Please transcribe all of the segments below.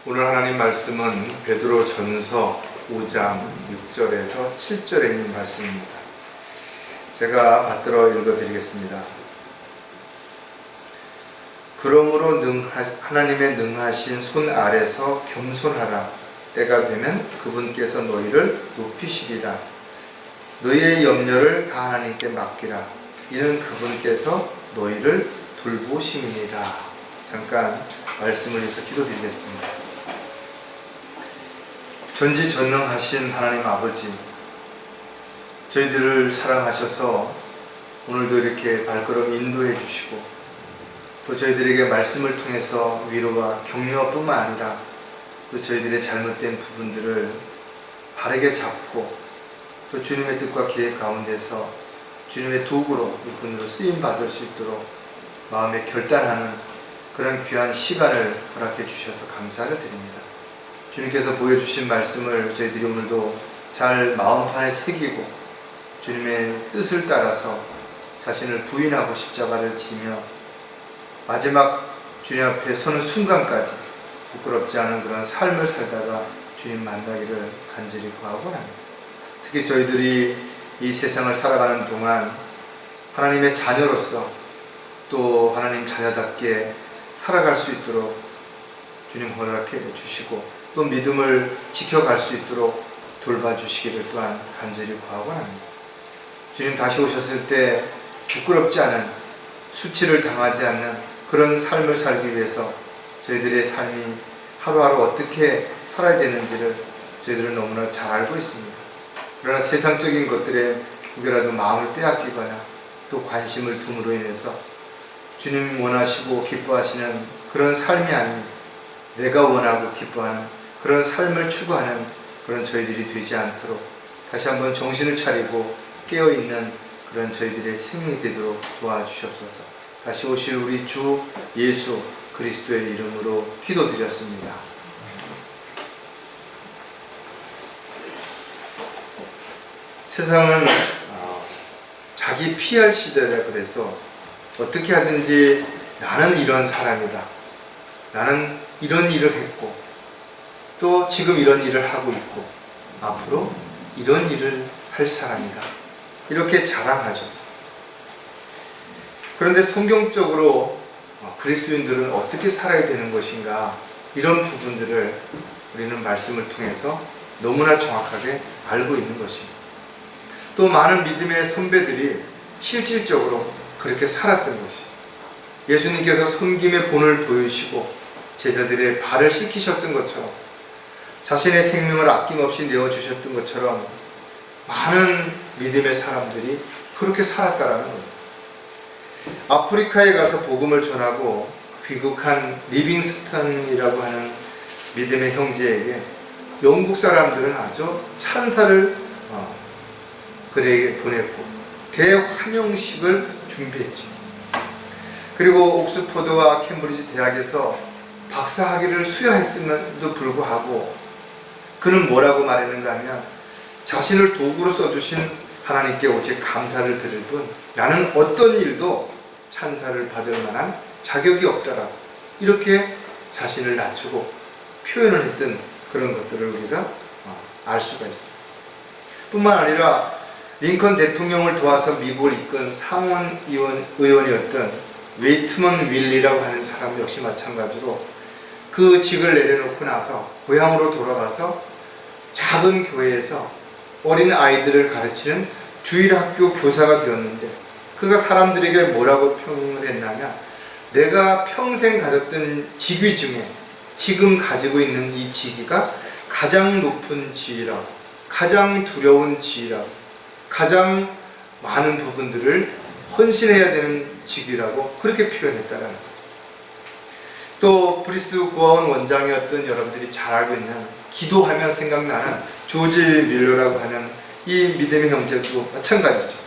오늘 하나님 말씀은 베드로전서 5장 6절에서 7절에 있는 말씀입니다. 제가 받들어 읽어드리겠습니다. 그러므로 하나님의 능하신 손 아래서 겸손하라. 때가 되면 그분께서 너희를 높이시리라. 너희의 염려를 다 하나님께 맡기라. 이는 그분께서 너희를 돌보심이니라. 잠깐 말씀을 위해서 기도드리겠습니다. 전지전능하신 하나님 아버지, 저희들을 사랑하셔서 오늘도 이렇게 발걸음 인도해 주시고 또 저희들에게 말씀을 통해서 위로와 격려뿐만 아니라 또 저희들의 잘못된 부분들을 바르게 잡고 또 주님의 뜻과 계획 가운데서 주님의 도구로 일꾼으로 쓰임받을 수 있도록 마음에 결단하는 그런 귀한 시간을 허락해 주셔서 감사를 드립니다. 주님께서 보여주신 말씀을 저희들이 오늘도 잘 마음판에 새기고 주님의 뜻을 따라서 자신을 부인하고 십자가를 지며 마지막 주님 앞에 서는 순간까지 부끄럽지 않은 그런 삶을 살다가 주님 만나기를 간절히 구하고 합니다. 특히 저희들이 이 세상을 살아가는 동안 하나님의 자녀로서 또 하나님 자녀답게 살아갈 수 있도록 주님 허락해 주시고 또 믿음을 지켜갈 수 있도록 돌봐주시기를 또한 간절히 구하고 합니다. 주님 다시 오셨을 때 부끄럽지 않은, 수치를 당하지 않는 그런 삶을 살기 위해서 저희들의 삶이 하루하루 어떻게 살아야 되는지를 저희들은 너무나 잘 알고 있습니다. 그러나 세상적인 것들에 혹여라도 마음을 빼앗기거나 또 관심을 둠으로 인해서 주님 원하시고 기뻐하시는 그런 삶이 아닌 내가 원하고 기뻐하는 그런 삶을 추구하는 그런 저희들이 되지 않도록 다시 한번 정신을 차리고 깨어있는 그런 저희들의 생이 되도록 도와주시옵소서. 다시 오실 우리 주 예수 그리스도의 이름으로 기도드렸습니다. 세상은 자기 PR 시대라 그래서 어떻게 하든지 나는 이런 사람이다. 나는 이런 일을 했고 또 지금 이런 일을 하고 있고 앞으로 이런 일을 할 사람이다. 이렇게 자랑하죠. 그런데 성경적으로 그리스도인들은 어떻게 살아야 되는 것인가, 이런 부분들을 우리는 말씀을 통해서 너무나 정확하게 알고 있는 것입니다. 또 많은 믿음의 선배들이 실질적으로 그렇게 살았던 것이, 예수님께서 섬김의 본을 보이시고 제자들의 발을 씻기셨던 것처럼 자신의 생명을 아낌없이 내어주셨던 것처럼 많은 믿음의 사람들이 그렇게 살았다라는 거예요. 아프리카에 가서 복음을 전하고 귀국한 리빙스턴이라고 하는 믿음의 형제에게 영국 사람들은 아주 찬사를 그에게 보냈고 대환영식을 준비했죠. 그리고 옥스퍼드와 캠브리지 대학에서 박사학위를 수여했음에도 불구하고 그는 뭐라고 말했는가 하면 자신을 도구로 써주신 하나님께 오직 감사를 드릴 뿐 나는 어떤 일도 찬사를 받을 만한 자격이 없다라고 이렇게 자신을 낮추고 표현을 했던 그런 것들을 우리가 알 수가 있습니다. 뿐만 아니라 링컨 대통령을 도와서 미국을 이끈 상원 의원이었던 웨이트먼 윌리라고 하는 사람 역시 마찬가지로 그 직을 내려놓고 나서 고향으로 돌아가서 작은 교회에서 어린 아이들을 가르치는 주일학교 교사가 되었는데 그가 사람들에게 뭐라고 평을 했냐면 내가 평생 가졌던 직위 중에 지금 가지고 있는 이 직위가 가장 높은 지위라고, 가장 두려운 지위라고, 가장 많은 부분들을 헌신해야 되는 직위라고 그렇게 표현했다라는 거죠. 또 브리스 고아원 원장이었던 여러분들이 잘 알고 있는 기도하면 생각나는 조지 밀러라고 하는 이 믿음의 형제도 마찬가지죠.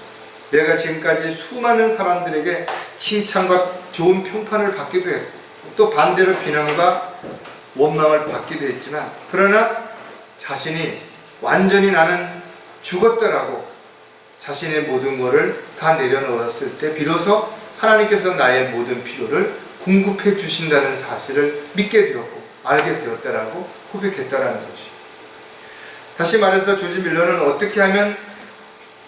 내가 지금까지 수많은 사람들에게 칭찬과 좋은 평판을 받기도 했고 또 반대로 비난과 원망을 받기도 했지만 그러나 자신이 완전히 나는 죽었더라고 자신의 모든 것을 다 내려놓았을 때 비로소 하나님께서 나의 모든 필요를 공급해 주신다는 사실을 믿게 되었고 알게 되었다라고 고백했다라는 것이. 다시 말해서 조지 밀러는 어떻게 하면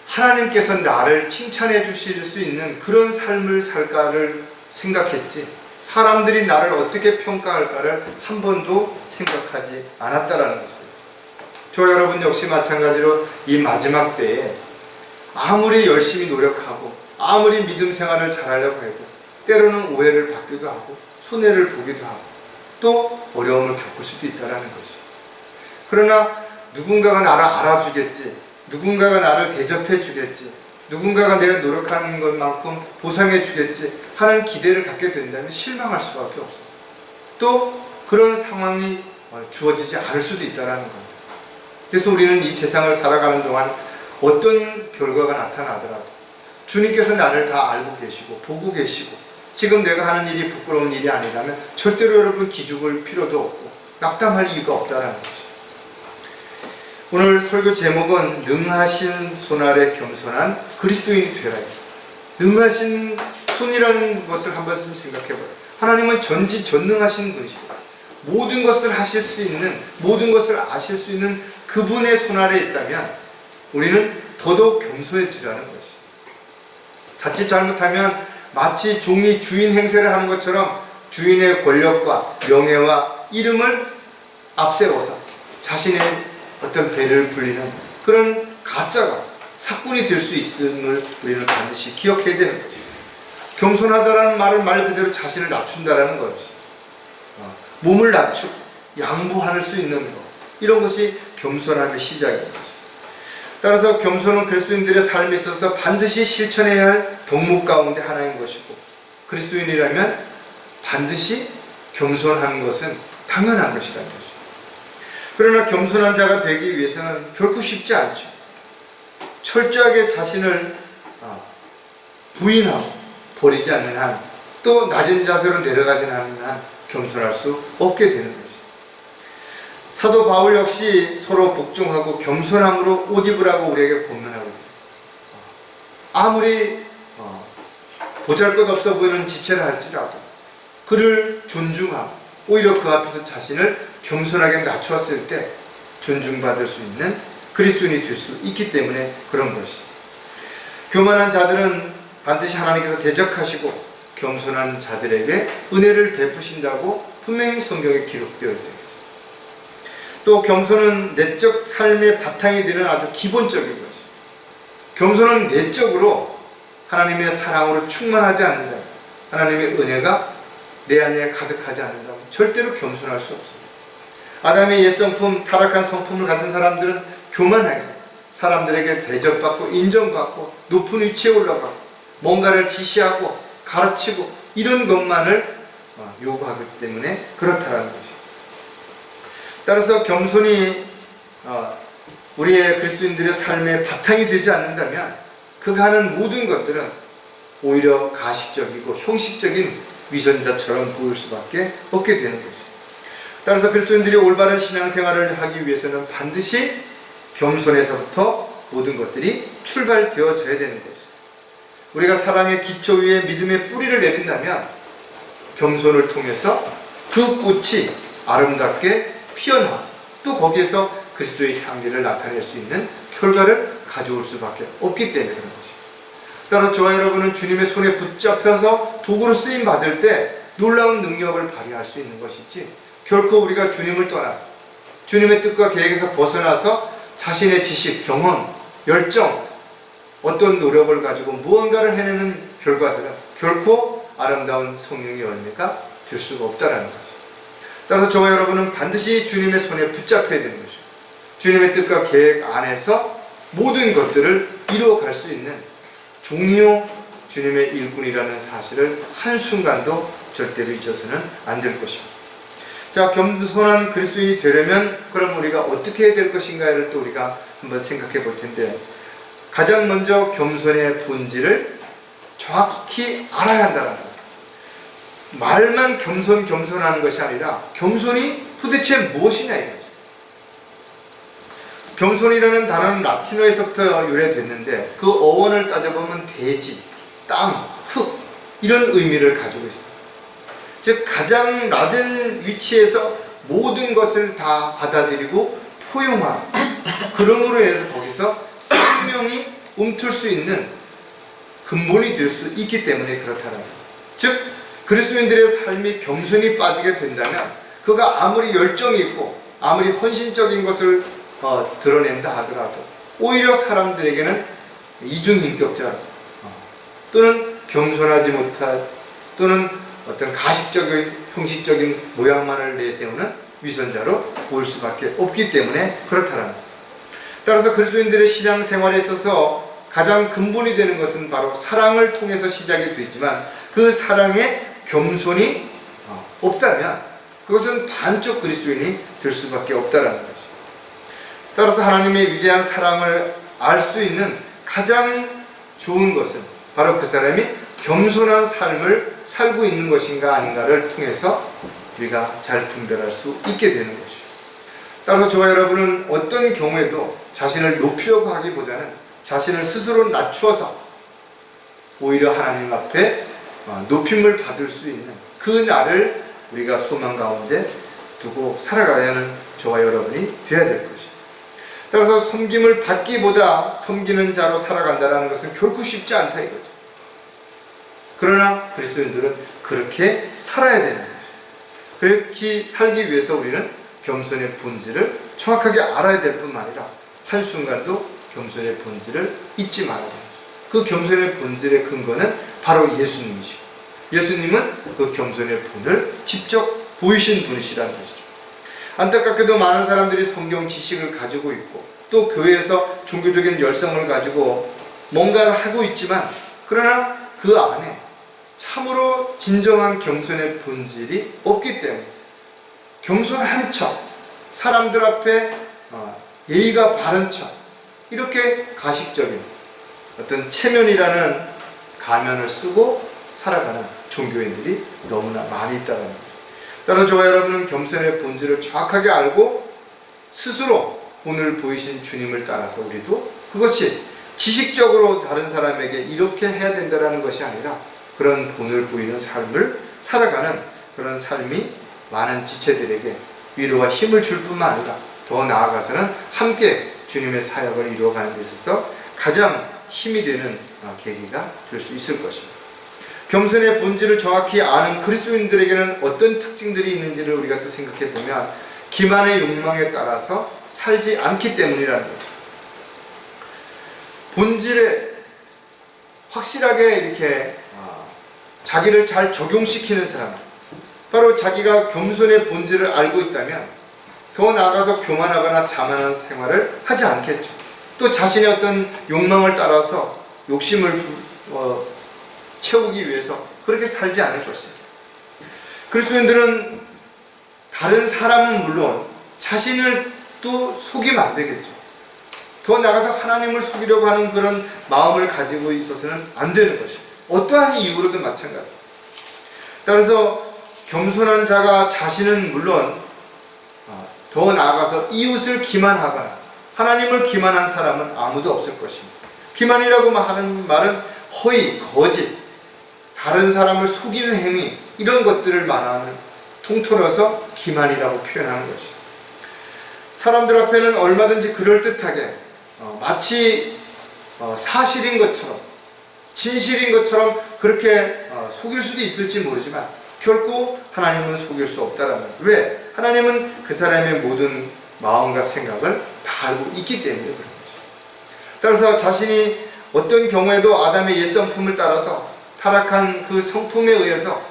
하나님께서 나를 칭찬해 주실 수 있는 그런 삶을 살까를 생각했지, 사람들이 나를 어떻게 평가할까를 한 번도 생각하지 않았다라는 것입니다. 저 여러분 역시 마찬가지로 이 마지막 때에 아무리 열심히 노력하고 아무리 믿음 생활을 잘하려고 해도 때로는 오해를 받기도 하고 손해를 보기도 하고 또 어려움을 겪을 수도 있다는 것이. 그러나 누군가가 나를 알아주겠지, 누군가가 나를 대접해 주겠지, 누군가가 내가 노력하는 것만큼 보상해 주겠지 하는 기대를 갖게 된다면 실망할 수밖에 없어. 또 그런 상황이 주어지지 않을 수도 있다는 겁니다. 그래서 우리는 이 세상을 살아가는 동안 어떤 결과가 나타나더라도 주님께서 나를 다 알고 계시고 보고 계시고 지금 내가 하는 일이 부끄러운 일이 아니라면 절대로 여러분 기죽을 필요도 없고 낙담할 이유가 없다는 것이죠. 오늘 설교 제목은 능하신 손 아래 겸손한 그리스도인이 되라. 능하신 손이라는 것을 한 번쯤 생각해봐요. 하나님은 전지전능하신 분이시다. 모든 것을 하실 수 있는, 모든 것을 아실 수 있는 그분의 손 아래 있다면 우리는 더더욱 겸손해지라는 것이. 자칫 잘못하면 마치 종이 주인 행세를 하는 것처럼 주인의 권력과 명예와 이름을 앞세워서 자신의 어떤 배를 불리는 그런 가짜가 사꾼이 될 수 있음을 우리는 반드시 기억해야 되는 것이죠. 겸손하다라는 말은 말 그대로 자신을 낮춘다라는 것이. 몸을 낮추고 양보할 수 있는 것, 이런 것이 겸손함의 시작인 것이죠. 따라서 겸손은 그리스도인들의 삶에 있어서 반드시 실천해야 할 덕목 가운데 하나인 것이고, 그리스도인이라면 반드시 겸손하는 것은 당연한 것이라는 것이죠. 그러나 겸손한 자가 되기 위해서는 결코 쉽지 않죠. 철저하게 자신을 부인하고 버리지 않는 한, 또 낮은 자세로 내려가지 않는 한 겸손할 수 없게 되는 것이죠. 사도 바울 역시 서로 복종하고 겸손함으로 옷 입으라고 우리에게 권면하고 있습니다. 아무리 보잘것없어 보이는 지체를 할지라도 그를 존중하고 오히려 그 앞에서 자신을 겸손하게 낮추었을 때 존중받을 수 있는 그리스도인이 될 수 있기 때문에 그런 것이. 교만한 자들은 반드시 하나님께서 대적하시고 겸손한 자들에게 은혜를 베푸신다고 분명히 성경에 기록되어 있다. 또 겸손은 내적 삶의 바탕이 되는 아주 기본적인 것이. 겸손은 내적으로 하나님의 사랑으로 충만하지 않는다, 하나님의 은혜가 내 안에 가득하지 않는다면 절대로 겸손할 수 없습니다. 아담의 옛 성품, 타락한 성품을 가진 사람들은 교만해서 사람들에게 대접받고 인정받고 높은 위치에 올라가고 뭔가를 지시하고 가르치고 이런 것만을 요구하기 때문에 그렇다라는 것이죠. 따라서 겸손이 우리의 그리스도인들의 삶의 바탕이 되지 않는다면 그가 하는 모든 것들은 오히려 가식적이고 형식적인 위선자처럼 보일 수밖에 없게 되는 것이죠. 따라서 그리스도인들이 올바른 신앙생활을 하기 위해서는 반드시 겸손에서부터 모든 것들이 출발되어져야 되는 것이죠. 우리가 사랑의 기초 위에 믿음의 뿌리를 내린다면 겸손을 통해서 그 꽃이 아름답게 피어나 또 거기에서 그리스도의 향기를 나타낼 수 있는 결과를 가져올 수밖에 없기 때문에 그런 것입니다. 따라서 저와 여러분은 주님의 손에 붙잡혀서 도구로 쓰임 받을 때 놀라운 능력을 발휘할 수 있는 것이지, 결코 우리가 주님을 떠나서 주님의 뜻과 계획에서 벗어나서 자신의 지식, 경험, 열정, 어떤 노력을 가지고 무언가를 해내는 결과들은 결코 아름다운 성령의 열매가 될 수가 없다는 것이죠. 따라서 저와 여러분은 반드시 주님의 손에 붙잡혀야 되는 것이죠. 주님의 뜻과 계획 안에서 모든 것들을 이루어갈 수 있는 종이요 주님의 일꾼이라는 사실을 한순간도 절대로 잊어서는 안 될 것입니다. 자, 겸손한 그리스도인이 되려면 그럼 우리가 어떻게 해야 될 것인가를 또 우리가 한번 생각해 볼 텐데, 가장 먼저 겸손의 본질을 정확히 알아야 한다는 거예요. 말만 겸손하는 것이 아니라 겸손이 도대체 무엇이냐 이거죠. 겸손이라는 단어는 라틴어에서부터 유래됐는데 그 어원을 따져보면 대지, 땅, 흙 이런 의미를 가지고 있습니다. 즉 가장 낮은 위치에서 모든 것을 다 받아들이고 포용하고 그러므로 해서 거기서 생명이 움틀 수 있는 근본이 될 수 있기 때문에 그렇다는 거죠. 즉 그리스도인들의 삶이 겸손히 빠지게 된다면 그가 아무리 열정이 있고 아무리 헌신적인 것을 드러낸다 하더라도 오히려 사람들에게는 이중인격자 또는 겸손하지 못한 또는 어떤 가식적인 형식적인 모양만을 내세우는 위선자로 보일 수밖에 없기 때문에 그렇다는 거죠. 따라서 그리스도인들의 신앙생활에 있어서 가장 근본이 되는 것은 바로 사랑을 통해서 시작이 되지만 그 사랑에 겸손이 없다면 그것은 반쪽 그리스도인이 될 수밖에 없다는 것이죠. 따라서 하나님의 위대한 사랑을 알 수 있는 가장 좋은 것은 바로 그 사람이 겸손한 삶을 살고 있는 것인가 아닌가를 통해서 우리가 잘 분별할 수 있게 되는 것이죠. 따라서 저와 여러분은 어떤 경우에도 자신을 높이려고 하기보다는 자신을 스스로 낮추어서 오히려 하나님 앞에 높임을 받을 수 있는 그 날을 우리가 소망 가운데 두고 살아가야 하는 저와 여러분이 되어야 될 것이죠. 따라서 섬김을 받기보다 섬기는 자로 살아간다는 것은 결코 쉽지 않다 이거죠. 그러나 그리스도인들은 그렇게 살아야 되는 것이죠. 그렇게 살기 위해서 우리는 겸손의 본질을 정확하게 알아야 될 뿐만 아니라 한순간도 겸손의 본질을 잊지 말아야 됩니다. 그 겸손의 본질의 근거는 바로 예수님이시고 예수님은 그 겸손의 본을 직접 보이신 분이시라는 것이죠. 안타깝게도 많은 사람들이 성경 지식을 가지고 있고 또 교회에서 종교적인 열성을 가지고 뭔가를 하고 있지만 그러나 그 안에 참으로 진정한 겸손의 본질이 없기 때문에 겸손한 척, 사람들 앞에 예의가 바른 척 이렇게 가식적인 어떤 체면이라는 가면을 쓰고 살아가는 종교인들이 너무나 많이 있다는 거죠. 따라서 저와 여러분은 겸손의 본질을 정확하게 알고 스스로 본을 보이신 주님을 따라서 우리도 그것이 지식적으로 다른 사람에게 이렇게 해야 된다는 것이 아니라 그런 본을 보이는 삶을 살아가는 그런 삶이 많은 지체들에게 위로와 힘을 줄 뿐만 아니라 더 나아가서는 함께 주님의 사역을 이루어가는 데 있어서 가장 힘이 되는 계기가 될 수 있을 것입니다. 겸손의 본질을 정확히 아는 그리스도인들에게는 어떤 특징들이 있는지를 우리가 또 생각해 보면 기만의 욕망에 따라서 살지 않기 때문이라는 거죠. 본질에 확실하게 이렇게 자기를 잘 적용시키는 사람, 바로 자기가 겸손의 본질을 알고 있다면 더 나아가서 교만하거나 자만한 생활을 하지 않겠죠. 또 자신의 어떤 욕망을 따라서 욕심을 채우기 위해서 그렇게 살지 않을 것입니다. 그리스도인들은 다른 사람은 물론 자신을 또 속이면 안 되겠죠. 더 나아가서 하나님을 속이려고 하는 그런 마음을 가지고 있어서는 안 되는 것입니다. 어떠한 이유로든 마찬가지입니다. 따라서 겸손한 자가 자신은 물론 더 나아가서 이웃을 기만하거나 하나님을 기만한 사람은 아무도 없을 것입니다. 기만이라고 하는 말은 허위, 거짓, 다른 사람을 속이는 행위 이런 것들을 말하는 통틀어서 기만이라고 표현하는 것이죠. 사람들 앞에는 얼마든지 그럴듯하게 마치 사실인 것처럼 진실인 것처럼 그렇게 속일 수도 있을지 모르지만 결코 하나님은 속일 수 없다라는 거예요. 왜? 하나님은 그 사람의 모든 마음과 생각을 다 알고 있기 때문에 그런 거죠. 따라서 자신이 어떤 경우에도 아담의 옛 성품을 따라서 타락한 그 성품에 의해서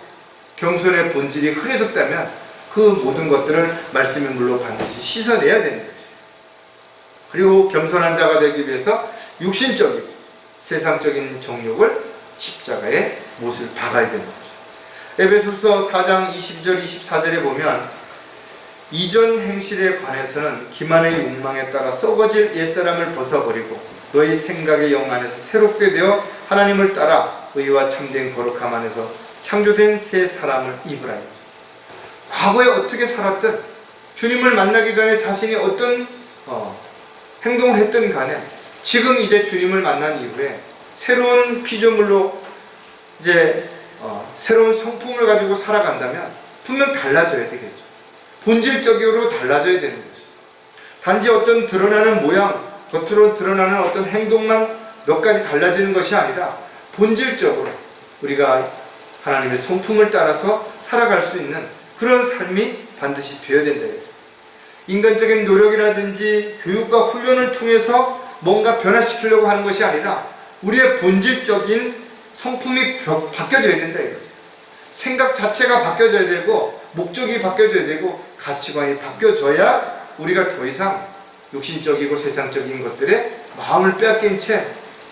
겸손의 본질이 흐려졌다면 그 모든 것들을 말씀의 물로 반드시 씻어내야 되는 거죠. 그리고 겸손한 자가 되기 위해서 육신적이고 세상적인 정욕을 십자가에 못을 박아야 되는 거죠. 에베소서 4장 20절 24절에 보면 이전 행실에 관해서는 기만의 욕망에 따라 썩어질 옛사람을 벗어버리고 너희 생각의 영 안에서 새롭게 되어 하나님을 따라 의와 참된 거룩함 안에서 창조된 새 사람을 입으라. 과거에 어떻게 살았든 주님을 만나기 전에 자신이 어떤 행동을 했든 간에 지금 이제 주님을 만난 이후에 새로운 피조물로 이제 새로운 성품을 가지고 살아간다면 분명 달라져야 되겠죠. 본질적으로 달라져야 되는 것이. 단지 어떤 드러나는 모양, 겉으로 드러나는 어떤 행동만 몇 가지 달라지는 것이 아니라 본질적으로 우리가 하나님의 성품을 따라서 살아갈 수 있는 그런 삶이 반드시 되어야 된다. 인간적인 노력이라든지 교육과 훈련을 통해서 뭔가 변화시키려고 하는 것이 아니라 우리의 본질적인 성품이 바뀌어져야 된다 이거죠. 생각 자체가 바뀌어져야 되고 목적이 바뀌어져야 되고 가치관이 바뀌어져야 우리가 더 이상 육신적이고 세상적인 것들에 마음을 빼앗긴 채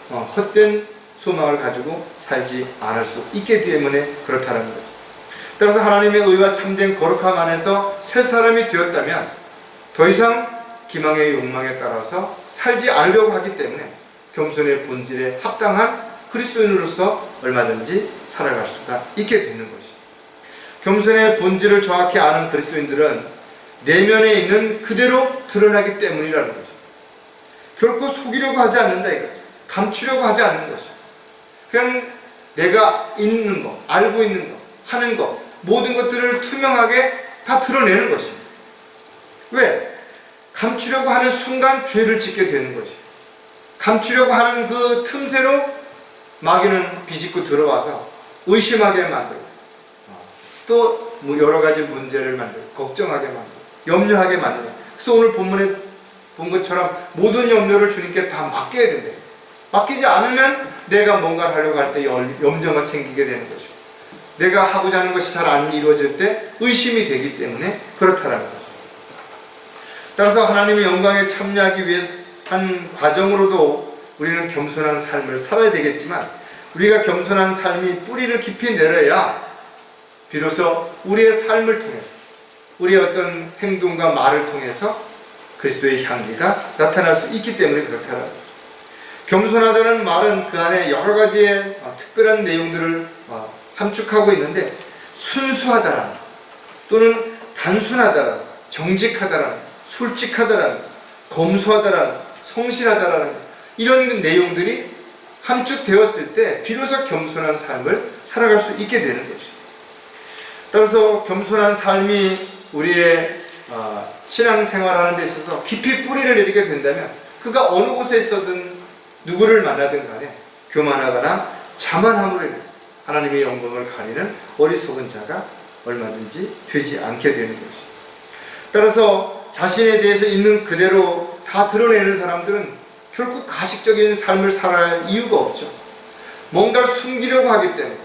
헛된 소망을 가지고 살지 않을 수 있기 때문에 그렇다는 거죠. 따라서 하나님의 의와 참된 거룩함 안에서 새 사람이 되었다면 더 이상 기망의 욕망에 따라서 살지 않으려고 하기 때문에 겸손의 본질에 합당한 그리스도인으로서 얼마든지 살아갈 수가 있게 되는 것이. 겸손의 본질을 정확히 아는 그리스도인들은 내면에 있는 그대로 드러나기 때문이라는 것이. 결코 속이려고 하지 않는다 이거죠. 감추려고 하지 않는 것이. 그냥 내가 있는 거, 알고 있는 거, 하는 거, 모든 것들을 투명하게 다 드러내는 것입니다. 왜? 감추려고 하는 순간 죄를 짓게 되는 것이. 감추려고 하는 그 틈새로 마귀는 비집고 들어와서 의심하게 만들고 또 뭐 여러 가지 문제를 만들고 걱정하게 만들고 염려하게 만들고. 그래서 오늘 본문에 본 것처럼 모든 염려를 주님께 다 맡겨야 된다. 맡기지 않으면 내가 뭔가를 하려고 할 때 염려가 생기게 되는 것이고 내가 하고자 하는 것이 잘 안 이루어질 때 의심이 되기 때문에 그렇다라는 거죠. 따라서 하나님의 영광에 참여하기 위해 한 과정으로도 우리는 겸손한 삶을 살아야 되겠지만 우리가 겸손한 삶이 뿌리를 깊이 내려야 비로소 우리의 삶을 통해서 우리의 어떤 행동과 말을 통해서 그리스도의 향기가 나타날 수 있기 때문에 그렇다는 거죠. 겸손하다는 말은 그 안에 여러 가지의 특별한 내용들을 함축하고 있는데 순수하다라는 또는 단순하다라는 정직하다라는 솔직하다라는 검소하다라는 성실하다라는 이런 내용들이 함축되었을 때 비로소 겸손한 삶을 살아갈 수 있게 되는 것이죠. 따라서 겸손한 삶이 우리의 신앙생활하는 데 있어서 깊이 뿌리를 내리게 된다면 그가 어느 곳에 있어든 누구를 만나든 간에 교만하거나 자만함으로 인해서 하나님의 영광을 가리는 어리석은 자가 얼마든지 되지 않게 되는 것이죠. 따라서 자신에 대해서 있는 그대로 다 드러내는 사람들은 결코 가식적인 삶을 살아야 할 이유가 없죠. 뭔가를 숨기려고 하기 때문에,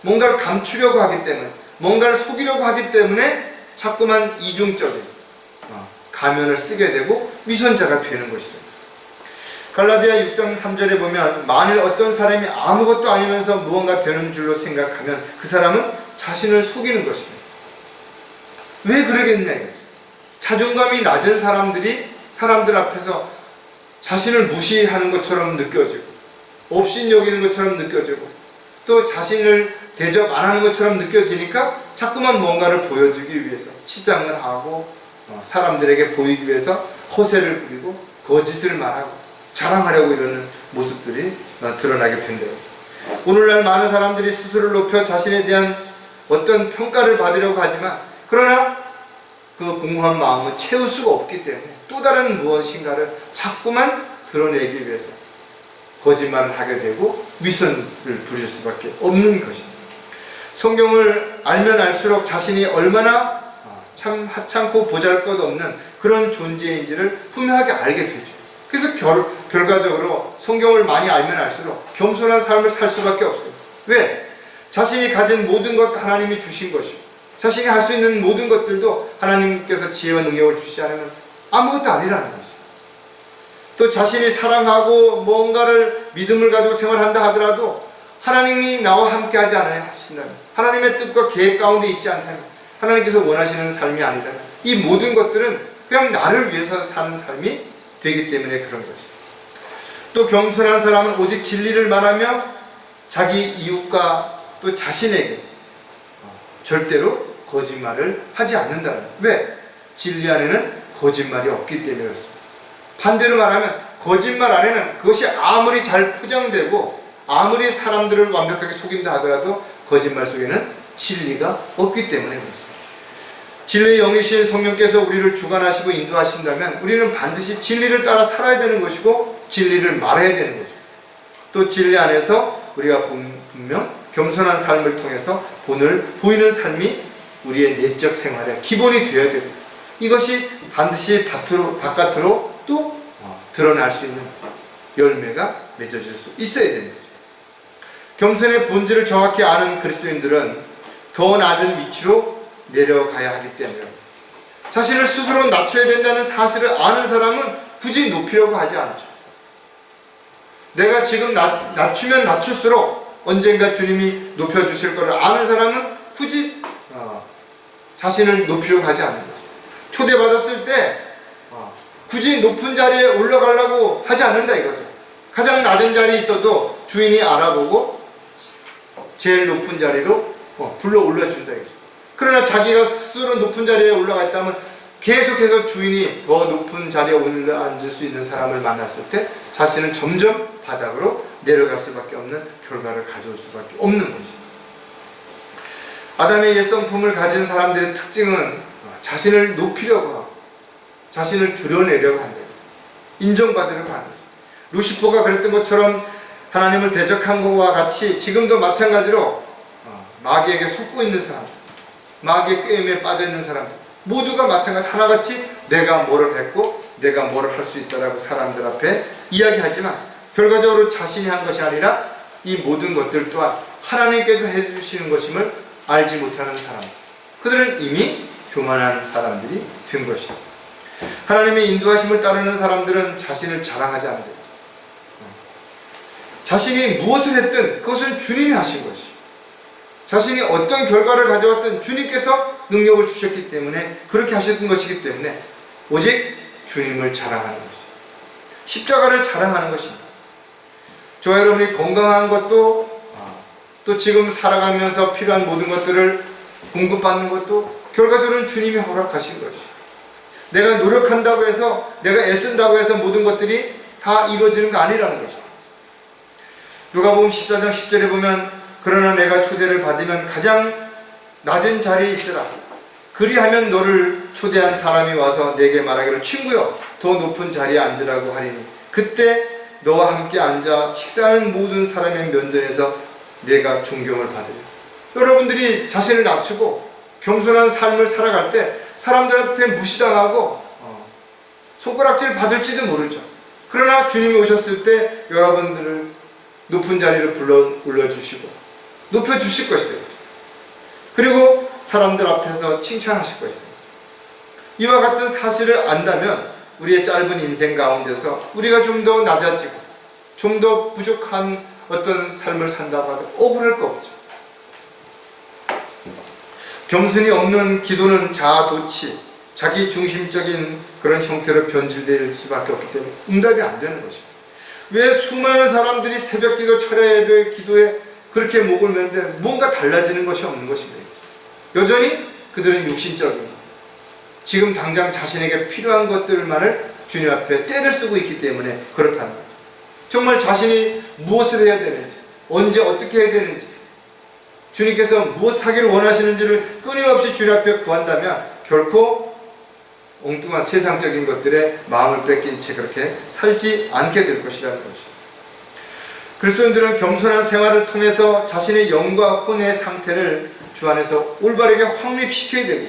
뭔가를 감추려고 하기 때문에, 뭔가를 속이려고 하기 때문에 자꾸만 이중적인 가면을 쓰게 되고 위선자가 되는 것이다. 갈라디아 6장 3절에 보면 만일 어떤 사람이 아무것도 아니면서 무언가 되는 줄로 생각하면 그 사람은 자신을 속이는 것이다. 왜 그러겠냐? 자존감이 낮은 사람들이 사람들 앞에서 자신을 무시하는 것처럼 느껴지고 업신여기는 것처럼 느껴지고 또 자신을 대접 안 하는 것처럼 느껴지니까 자꾸만 뭔가를 보여주기 위해서 치장을 하고 사람들에게 보이기 위해서 허세를 부리고 거짓을 말하고 자랑하려고 이러는 모습들이 드러나게 된다고. 오늘날 많은 사람들이 스스로를 높여 자신에 대한 어떤 평가를 받으려고 하지만 그러나 그 공허한 마음은 채울 수가 없기 때문에 또 다른 무엇인가를 자꾸만 드러내기 위해서 거짓말을 하게 되고 위선을 부릴 수밖에 없는 것입니다. 성경을 알면 알수록 자신이 얼마나 참 하찮고 보잘것없는 그런 존재인지를 분명하게 알게 되죠. 그래서 결과적으로 성경을 많이 알면 알수록 겸손한 삶을 살 수밖에 없어요. 왜? 자신이 가진 모든 것 하나님이 주신 것이고 자신이 할 수 있는 모든 것들도 하나님께서 지혜와 능력을 주시지 않으면 아무것도 아니라는 것이죠. 또 자신이 사랑하고 뭔가를 믿음을 가지고 생활한다 하더라도 하나님이 나와 함께하지 않아야 하신다면 하나님의 뜻과 계획 가운데 있지 않다면 하나님께서 원하시는 삶이 아니라면 이 모든 것들은 그냥 나를 위해서 사는 삶이 되기 때문에 그런 것이죠. 또 겸손한 사람은 오직 진리를 말하며 자기 이웃과 또 자신에게 절대로 거짓말을 하지 않는다는 거예요. 왜? 진리 안에는 거짓말이 없기 때문에 그렇습니다. 반대로 말하면 거짓말 안에는 그것이 아무리 잘 포장되고 아무리 사람들을 완벽하게 속인다 하더라도 거짓말 속에는 진리가 없기 때문에 그렇습니다. 진리의 영이신 성령께서 우리를 주관하시고 인도하신다면 우리는 반드시 진리를 따라 살아야 되는 것이고 진리를 말해야 되는 것이고 또 진리 안에서 우리가 분명 겸손한 삶을 통해서 본을 보이는 삶이 우리의 내적 생활의 기본이 되어야 됩니다. 이것이 반드시 바깥으로 또 드러날 수 있는 열매가 맺어질 수 있어야 되는 거죠. 겸손의 본질을 정확히 아는 그리스도인들은 더 낮은 위치로 내려가야 하기 때문에 자신을 스스로 낮춰야 된다는 사실을 아는 사람은 굳이 높이려고 하지 않죠. 내가 지금 낮추면 낮출수록 언젠가 주님이 높여주실 것을 아는 사람은 굳이 자신을 높이려고 하지 않는 거죠. 초대받았을 때 굳이 높은 자리에 올라가려고 하지 않는다 이거죠. 가장 낮은 자리에 있어도 주인이 알아보고 제일 높은 자리로 불러 올려준다 이거죠. 그러나 자기가 스스로 높은 자리에 올라가 있다면 계속해서 주인이 더 높은 자리에 올라앉을 수 있는 사람을 만났을 때 자신은 점점 바닥으로 내려갈 수밖에 없는 결과를 가져올 수밖에 없는 것이죠. 아담의 옛 성품을 가진 사람들의 특징은 자신을 높이려고 하고 자신을 드러내려고 한다. 인정받으려고 하는 거죠. 루시퍼가 그랬던 것처럼 하나님을 대적한 것과 같이 지금도 마찬가지로 마귀에게 속고 있는 사람, 마귀의 꾀임에 빠져 있는 사람 모두가 마찬가지 하나같이 내가 뭐를 했고 내가 뭐를 할 수 있다라고 사람들 앞에 이야기하지만 결과적으로 자신이 한 것이 아니라 이 모든 것들 또한 하나님께서 해주시는 것임을 알지 못하는 사람, 그들은 이미 교만한 사람들이 된 것이다. 하나님의 인도하심을 따르는 사람들은 자신을 자랑하지 않는다. 자신이 무엇을 했든 그것은 주님이 하신 것이, 자신이 어떤 결과를 가져왔든 주님께서 능력을 주셨기 때문에 그렇게 하셨던 것이기 때문에 오직 주님을 자랑하는 것이, 십자가를 자랑하는 것입니다. 저와 여러분이 건강한 것도 또 지금 살아가면서 필요한 모든 것들을 공급받는 것도 결과적으로는 주님이 허락하신 것이, 내가 노력한다고 해서 내가 애쓴다고 해서 모든 것들이 다 이루어지는 거 아니라는 것이다. 누가복음 14장 10절에 보면 그러나 내가 초대를 받으면 가장 낮은 자리에 있으라. 그리하면 너를 초대한 사람이 와서 내게 말하기를 친구여 더 높은 자리에 앉으라고 하리니 그때 너와 함께 앉아 식사하는 모든 사람의 면전에서 내가 존경을 받으리라. 여러분들이 자신을 낮추고 겸손한 삶을 살아갈 때 사람들 앞에 무시당하고 손가락질 받을지도 모르죠. 그러나 주님이 오셨을 때 여러분들을 높은 자리를 불러 올려주시고 높여주실 것이다. 그리고 사람들 앞에서 칭찬하실 것이다. 이와 같은 사실을 안다면 우리의 짧은 인생 가운데서 우리가 좀 더 낮아지고 좀 더 부족한 어떤 삶을 산다고 하면 억울할 거 없죠. 겸손이 없는 기도는 자아도취, 자기 중심적인 그런 형태로 변질될 수밖에 없기 때문에 응답이 안 되는 것입니다. 왜 수많은 사람들이 새벽 기도, 철야 예배 기도에 그렇게 목을 매는데 뭔가 달라지는 것이 없는 것입니다. 여전히 그들은 육신적인, 지금 당장 자신에게 필요한 것들만을 주님 앞에 때를 쓰고 있기 때문에 그렇다는 거죠. 정말 자신이 무엇을 해야 되는지, 언제 어떻게 해야 되는지, 주님께서 무엇 하기를 원하시는지를 끊임없이 주님 앞에 구한다면 결코 엉뚱한 세상적인 것들에 마음을 뺏긴 채 그렇게 살지 않게 될 것이라는 것이죠. 그리스도인들은 겸손한 생활을 통해서 자신의 영과 혼의 상태를 주 안에서 올바르게 확립시켜야 되고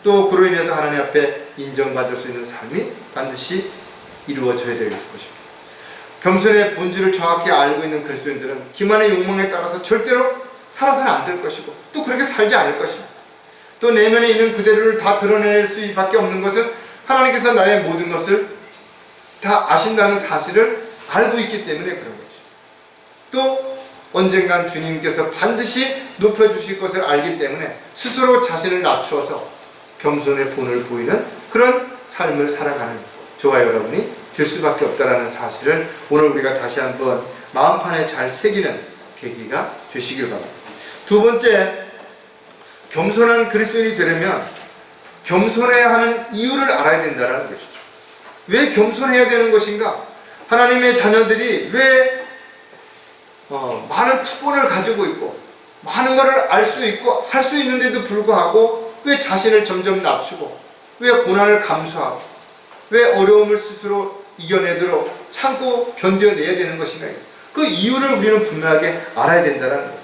또 그로 인해서 하나님 앞에 인정받을 수 있는 삶이 반드시 이루어져야 될 것입니다. 겸손의 본질을 정확히 알고 있는 그리스도인들은 기만의 욕망에 따라서 절대로 살아서는 안 될 것이고 또 그렇게 살지 않을 것입니다. 또 내면에 있는 그대로를 다 드러낼 수밖에 없는 것은 하나님께서 나의 모든 것을 다 아신다는 사실을 알고 있기 때문에 그런 거죠. 또 언젠간 주님께서 반드시 높여주실 것을 알기 때문에 스스로 자신을 낮추어서 겸손의 본을 보이는 그런 삶을 살아가는 저와 여러분이 될 수밖에 없다는 사실을 오늘 우리가 다시 한번 마음판에 잘 새기는 계기가 되시길 바랍니다. 두 번째, 겸손한 그리스도인이 되려면 겸손해야 하는 이유를 알아야 된다는 것이죠. 왜 겸손해야 되는 것인가? 하나님의 자녀들이 왜 많은 특권을 가지고 있고 많은 것을 알 수 있고 할 수 있는데도 불구하고 왜 자신을 점점 낮추고 왜 고난을 감수하고 왜 어려움을 스스로 이겨내도록 참고 견뎌내야 되는 것인가? 그 이유를 우리는 분명하게 알아야 된다는 거죠.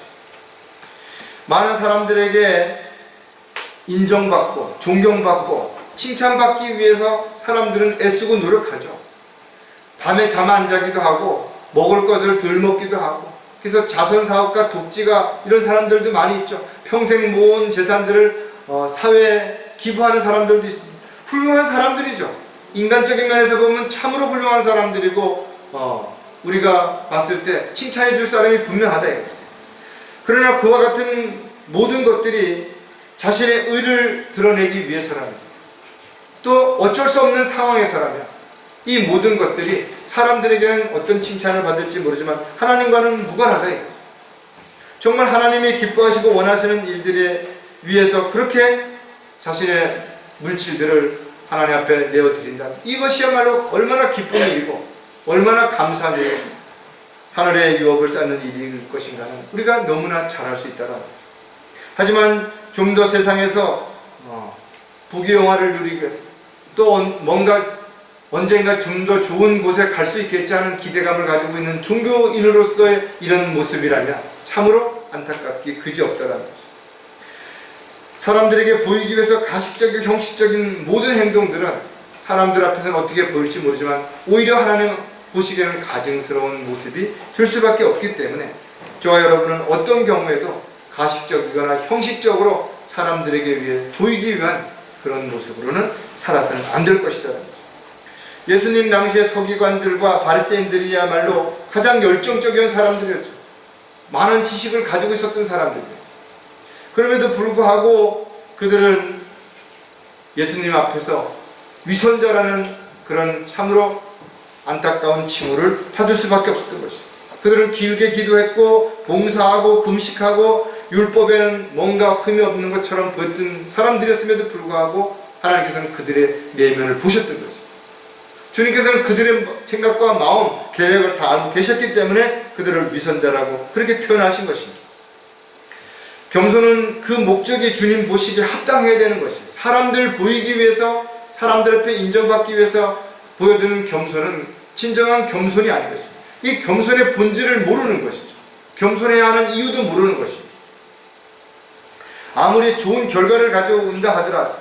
많은 사람들에게 인정받고 존경받고 칭찬받기 위해서 사람들은 애쓰고 노력하죠. 밤에 잠 안 자기도 하고 먹을 것을 덜 먹기도 하고, 그래서 자선사업가 독지가 이런 사람들도 많이 있죠. 평생 모은 재산들을 사회에 기부하는 사람들도 있습니다. 훌륭한 사람들이죠. 인간적인 면에서 보면 참으로 훌륭한 사람들이고 우리가 봤을 때 칭찬해 줄 사람이 분명하다 이거죠. 그러나 그와 같은 모든 것들이 자신의 의를 드러내기 위해서라면, 또 어쩔 수 없는 상황에서라면 이 모든 것들이 사람들에게는 어떤 칭찬을 받을지 모르지만 하나님과는 무관하다 이거죠. 정말 하나님이 기뻐하시고 원하시는 일들에 위해서 그렇게 자신의 물질들을 하나님 앞에 내어드린다면 이것이야말로 얼마나 기쁜 일이고 얼마나 감사한 일이고 하늘의 유업을 쌓는 일일 것인가는 우리가 너무나 잘 알 수 있다는 거죠. 하지만 좀 더 세상에서 부귀영화를 누리기 위해서 또 뭔가 언젠가 좀 더 좋은 곳에 갈 수 있겠지 하는 기대감을 가지고 있는 종교인으로서의 이런 모습이라면 참으로 안타깝기 그지없다라는 거죠. 사람들에게 보이기 위해서 가식적이고 형식적인 모든 행동들은 사람들 앞에서는 어떻게 보일지 모르지만 오히려 하나님 보시기에는 가증스러운 모습이 될 수밖에 없기 때문에 저와 여러분은 어떤 경우에도 가식적이거나 형식적으로 사람들에게 위해 보이기 위한 그런 모습으로는 살아서는 안 될 것이다. 예수님 당시의 서기관들과 바리새인들이야말로 가장 열정적인 사람들이었죠. 많은 지식을 가지고 있었던 사람들이에요. 그럼에도 불구하고 그들은 예수님 앞에서 위선자라는 그런 참으로 안타까운 칭호를 받을 수밖에 없었던 것이죠. 그들은 길게 기도했고 봉사하고 금식하고 율법에는 뭔가 흠이 없는 것처럼 보였던 사람들이었음에도 불구하고 하나님께서는 그들의 내면을 보셨던 것이죠. 주님께서는 그들의 생각과 마음, 계획을 다 알고 계셨기 때문에 그들을 위선자라고 그렇게 표현하신 것입니다. 겸손은 그 목적이 주님 보시기에 합당해야 되는 것이에요. 사람들 보이기 위해서, 사람들 앞에 인정받기 위해서 보여주는 겸손은 진정한 겸손이 아닌 것입니다. 이 겸손의 본질을 모르는 것이죠. 겸손해야 하는 이유도 모르는 것입니다. 아무리 좋은 결과를 가져온다 하더라도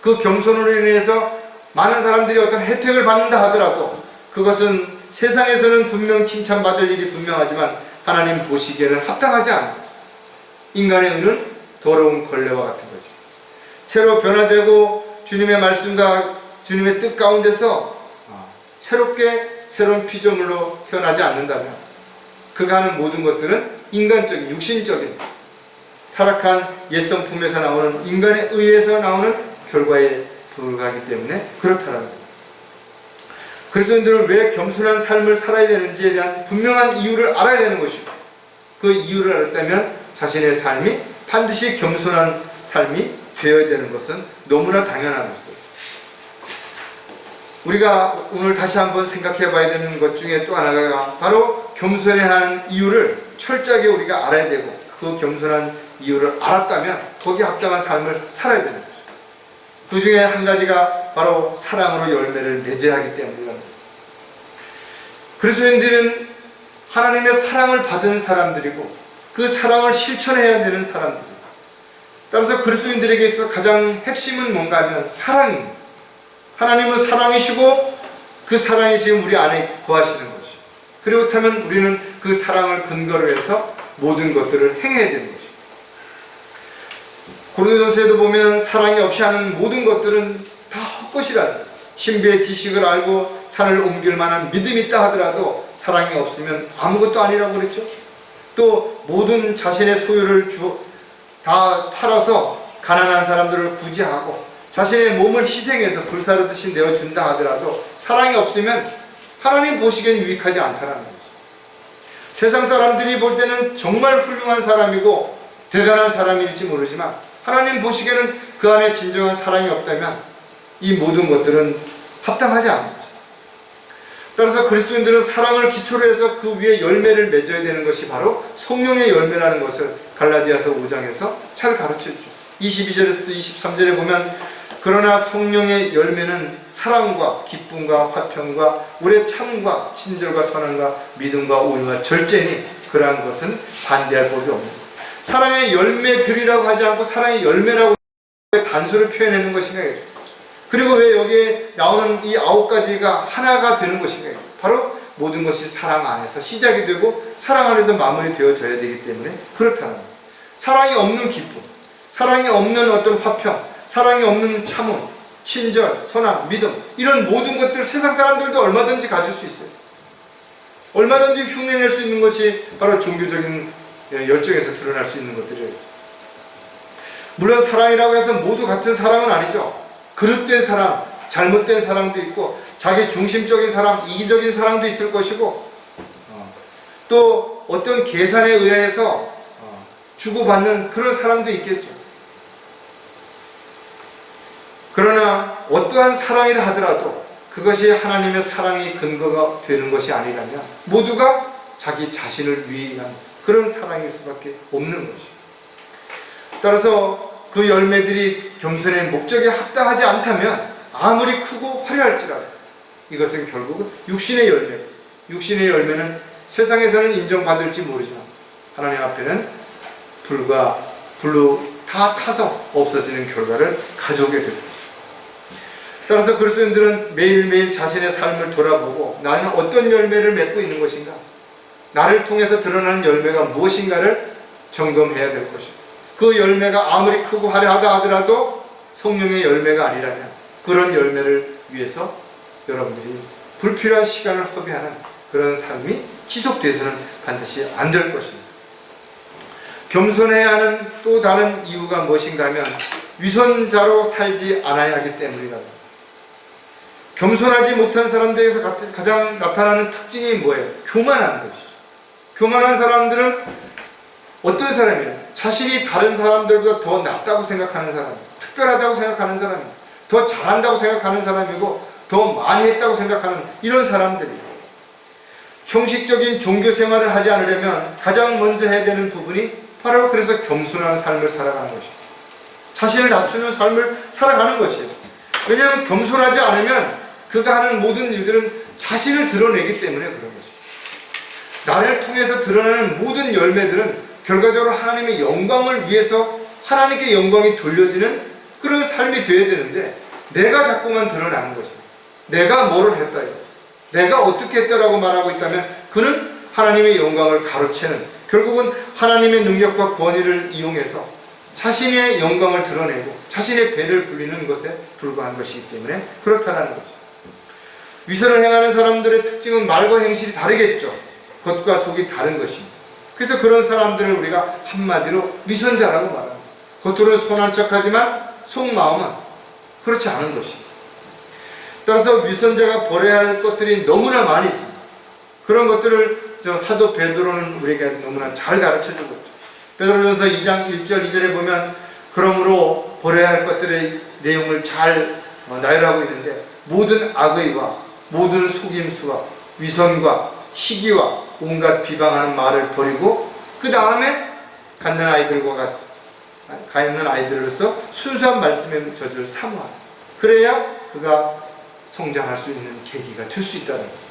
그 겸손으로 인해서 많은 사람들이 어떤 혜택을 받는다 하더라도 그것은 세상에서는 분명 칭찬받을 일이 분명하지만 하나님 보시기에는 합당하지 않은 것입니다. 인간의 의는 더러운 걸레와 같은 것이죠. 새로 변화되고 주님의 말씀과 주님의 뜻 가운데서 새롭게 새로운 피조물로 태어나지 않는다면 그가 하는 모든 것들은 인간적인, 육신적인 타락한 옛성품에서 나오는 인간에 의해서 나오는 결과에 불과하기 때문에 그렇다는 거예요. 그리스도인들은 왜 겸손한 삶을 살아야 되는지에 대한 분명한 이유를 알아야 되는 것이고, 그 이유를 알았다면 자신의 삶이 반드시 겸손한 삶이 되어야 되는 것은 너무나 당연한 것이죠. 우리가 오늘 다시 한번 생각해 봐야 되는 것 중에 또 하나가 바로 겸손해야 하는 이유를 철저하게 우리가 알아야 되고, 그 겸손한 이유를 알았다면 거기에 합당한 삶을 살아야 되는 것이죠. 그 중에 한 가지가 바로 사랑으로 열매를 맺어야 하기 때문이라는 거죠. 그리스도인들은 하나님의 사랑을 받은 사람들이고 그 사랑을 실천해야 되는 사람들이에요. 따라서 그리스도인들에게 있어서 가장 핵심은 뭔가 하면 사랑입니다. 하나님은 사랑이시고 그 사랑이 지금 우리 안에 거하시는 것이죠. 그렇다면 우리는 그 사랑을 근거로 해서 모든 것들을 행해야 되는 것이죠. 고린도전서에도 보면 사랑이 없이 하는 모든 것들은 다 헛것이라는 거예요. 신비의 지식을 알고 산을 옮길 만한 믿음이 있다 하더라도 사랑이 없으면 아무것도 아니라고 그랬죠. 또 모든 자신의 소유를 다 팔아서 가난한 사람들을 구제하고 자신의 몸을 희생해서 불사르듯이 내어준다 하더라도 사랑이 없으면 하나님 보시기엔 유익하지 않다는 거죠. 세상 사람들이 볼 때는 정말 훌륭한 사람이고 대단한 사람일지 모르지만 하나님 보시기에는 그 안에 진정한 사랑이 없다면 이 모든 것들은 합당하지 않은 것입니다. 따라서 그리스도인들은 사랑을 기초로 해서 그 위에 열매를 맺어야 되는 것이 바로 성령의 열매라는 것을 갈라디아서 5장에서 잘 가르쳐주죠. 22절에서부터 23절에 보면 그러나 성령의 열매는 사랑과 기쁨과 화평과 오래 참과 친절과 선함과 믿음과 온유와 절제니 그러한 것은 반대할 법이 없는 것. 사랑의 열매들이라고 하지 않고 사랑의 열매라고 단수를 표현하는 것인가. 그리고 왜 여기에 나오는 이 9가지가 하나가 되는 것인가. 바로 모든 것이 사랑 안에서 시작이 되고 사랑 안에서 마무리 되어져야 되기 때문에 그렇다는 거예요. 사랑이 없는 기쁨, 사랑이 없는 어떤 화평, 사랑이 없는 참음, 친절, 선함, 믿음, 이런 모든 것들 세상 사람들도 얼마든지 가질 수 있어요. 얼마든지 흉내낼 수 있는 것이 바로 종교적인 열정에서 드러날 수 있는 것들이에요. 물론 사랑이라고 해서 모두 같은 사랑은 아니죠. 그릇된 사랑, 잘못된 사랑도 있고 자기 중심적인 사랑, 이기적인 사랑도 있을 것이고 또 어떤 계산에 의해서 주고받는 그런 사랑도 있겠죠. 그러나 어떠한 사랑이라 하더라도 그것이 하나님의 사랑의 근거가 되는 것이 아니라면 모두가 자기 자신을 위한 그런 사랑일 수밖에 없는 것이죠. 따라서 그 열매들이 겸손의 목적에 합당하지 않다면 아무리 크고 화려할지라도 이것은 결국은 육신의 열매, 육신의 열매는 세상에서는 인정받을지 모르지만 하나님 앞에는 불로 다 타서 없어지는 결과를 가져오게 될 것입니다. 따라서 그리스도인들은 매일매일 자신의 삶을 돌아보고 나는 어떤 열매를 맺고 있는 것인가, 나를 통해서 드러나는 열매가 무엇인가를 점검해야 될 것입니다. 그 열매가 아무리 크고 화려하다 하더라도 성령의 열매가 아니라면 그런 열매를 위해서 여러분들이 불필요한 시간을 허비하는 그런 삶이 지속돼서는 반드시 안 될 것입니다. 겸손해야 하는 또 다른 이유가 무엇인가 하면 위선자로 살지 않아야 하기 때문이라고. 겸손하지 못한 사람들에게서 가장 나타나는 특징이 뭐예요? 교만한 것이죠. 교만한 사람들은 어떤 사람이에요? 자신이 다른 사람들보다 더 낫다고 생각하는 사람, 특별하다고 생각하는 사람, 더 잘한다고 생각하는 사람이고 더 많이 했다고 생각하는 이런 사람들이에요. 형식적인 종교 생활을 하지 않으려면 가장 먼저 해야 되는 부분이 바로 그래서 겸손한 삶을 살아가는 것이에요. 자신을 낮추는 삶을 살아가는 것이에요. 왜냐하면 겸손하지 않으면 그가 하는 모든 일들은 자신을 드러내기 때문에 그런 것이에요. 나를 통해서 드러나는 모든 열매들은 결과적으로 하나님의 영광을 위해서 하나님께 영광이 돌려지는 그런 삶이 되어야 되는데 내가 자꾸만 드러나는 것이에요. 내가 뭐를 했다 이거죠. 내가 어떻게 했다라고 말하고 있다면 그는 하나님의 영광을 가로채는, 결국은 하나님의 능력과 권위를 이용해서 자신의 영광을 드러내고 자신의 배를 불리는 것에 불과한 것이기 때문에 그렇다는 거죠. 위선을 행하는 사람들의 특징은 말과 행실이 다르겠죠. 겉과 속이 다른 것입니다. 그래서 그런 사람들을 우리가 한마디로 위선자라고 말합니다. 겉으로는 선한 척하지만 속마음은 그렇지 않은 것입니다. 따라서 위선자가 버려야 할 것들이 너무나 많이 있습니다. 그런 것들을 사도 베드로는 우리에게 너무나 잘 가르쳐주고 있죠. 베드로전서 2장 1절 2절에 보면 그러므로 버려야 할 것들의 내용을 잘 나열하고 있는데 모든 악의와 모든 속임수와 위선과 시기와 온갖 비방하는 말을 버리고 그 다음에 가있는 아이들로서 순수한 말씀의 젖을 사모하라. 그래야 그가 성장할 수 있는 계기가 될 수 있다는 거예요.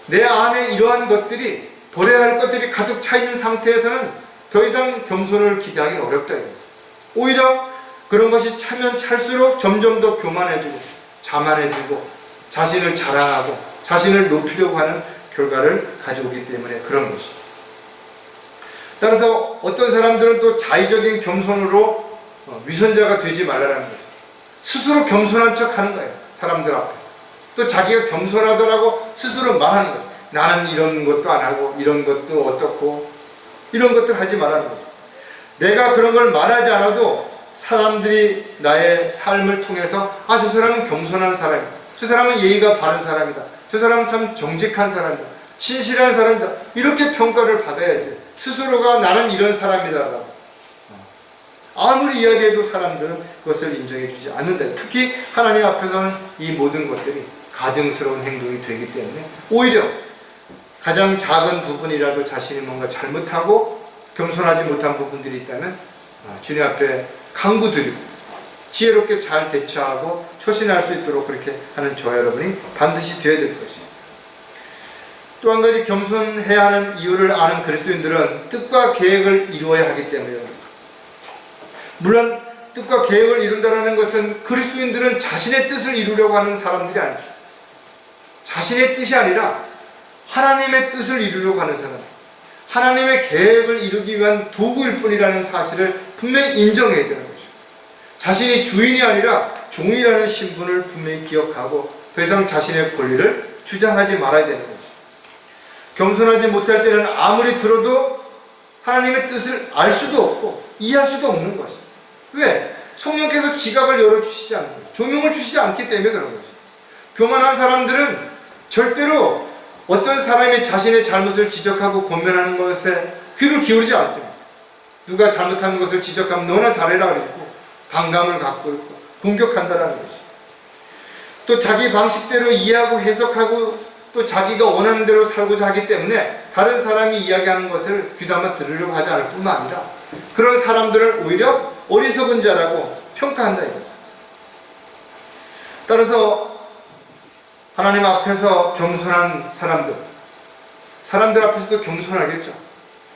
내 안에 이러한 것들이, 버려야 할 것들이 가득 차 있는 상태에서는 더 이상 겸손을 기대하기는 어렵다. 오히려 그런 것이 차면 찰수록 점점 더 교만해지고 자만해지고 자신을 자랑하고 자신을 높이려고 하는 결과를 가져오기 때문에 그런 것이죠. 따라서 어떤 사람들은 또 자의적인 겸손으로 위선자가 되지 말라는 거죠. 스스로 겸손한 척 하는 거예요. 사람들 앞에. 또 자기가 겸손하다라고 스스로 말하는 거죠. 나는 이런 것도 안 하고 이런 것도 어떻고 이런 것들 하지 말라는 거죠. 내가 그런 걸 말하지 않아도 사람들이 나의 삶을 통해서 저 사람은 겸손한 사람이다. 저 사람은 예의가 바른 사람이다. 저 사람은 참 정직한 사람이다. 신실한 사람이다. 이렇게 평가를 받아야지. 스스로가 나는 이런 사람이다. 아무리 이야기해도 사람들은 그것을 인정해 주지 않는다. 특히 하나님 앞에서는 이 모든 것들이 가증스러운 행동이 되기 때문에 오히려 가장 작은 부분이라도 자신이 뭔가 잘못하고 겸손하지 못한 부분들이 있다면 주님 앞에 간구드리고 지혜롭게 잘 대처하고 초신할 수 있도록 그렇게 하는 저와 여러분이 반드시 되어야 될 것입니다. 또 한 가지 겸손해야 하는 이유를 아는 그리스도인들은 뜻과 계획을 이루어야 하기 때문이에요. 물론 뜻과 계획을 이룬다는 것은 그리스도인들은 자신의 뜻을 이루려고 하는 사람들이 아니죠. 자신의 뜻이 아니라 하나님의 뜻을 이루려고 하는 사람, 하나님의 계획을 이루기 위한 도구일 뿐이라는 사실을 분명히 인정해야 되는 거죠. 자신이 주인이 아니라 종이라는 신분을 분명히 기억하고 더 이상 자신의 권리를 주장하지 말아야 되는 거죠. 겸손하지 못할 때는 아무리 들어도 하나님의 뜻을 알 수도 없고 이해할 수도 없는 것이죠. 왜? 성령께서 지각을 열어주시지 않는 거예요. 조명을 주시지 않기 때문에 그런 거죠. 교만한 사람들은 절대로 어떤 사람이 자신의 잘못을 지적하고 권면하는 것에 귀를 기울이지 않습니다. 누가 잘못한 것을 지적하면 너나 잘해라 그러고 반감을 갖고 있고 공격한다라는 것이죠. 또 자기 방식대로 이해하고 해석하고 또 자기가 원하는 대로 살고자 하기 때문에 다른 사람이 이야기하는 것을 귀담아 들으려고 하지 않을 뿐만 아니라 그런 사람들을 오히려 어리석은 자라고 평가한다 이거죠. 따라서 하나님 앞에서 겸손한 사람들 앞에서도 겸손하겠죠.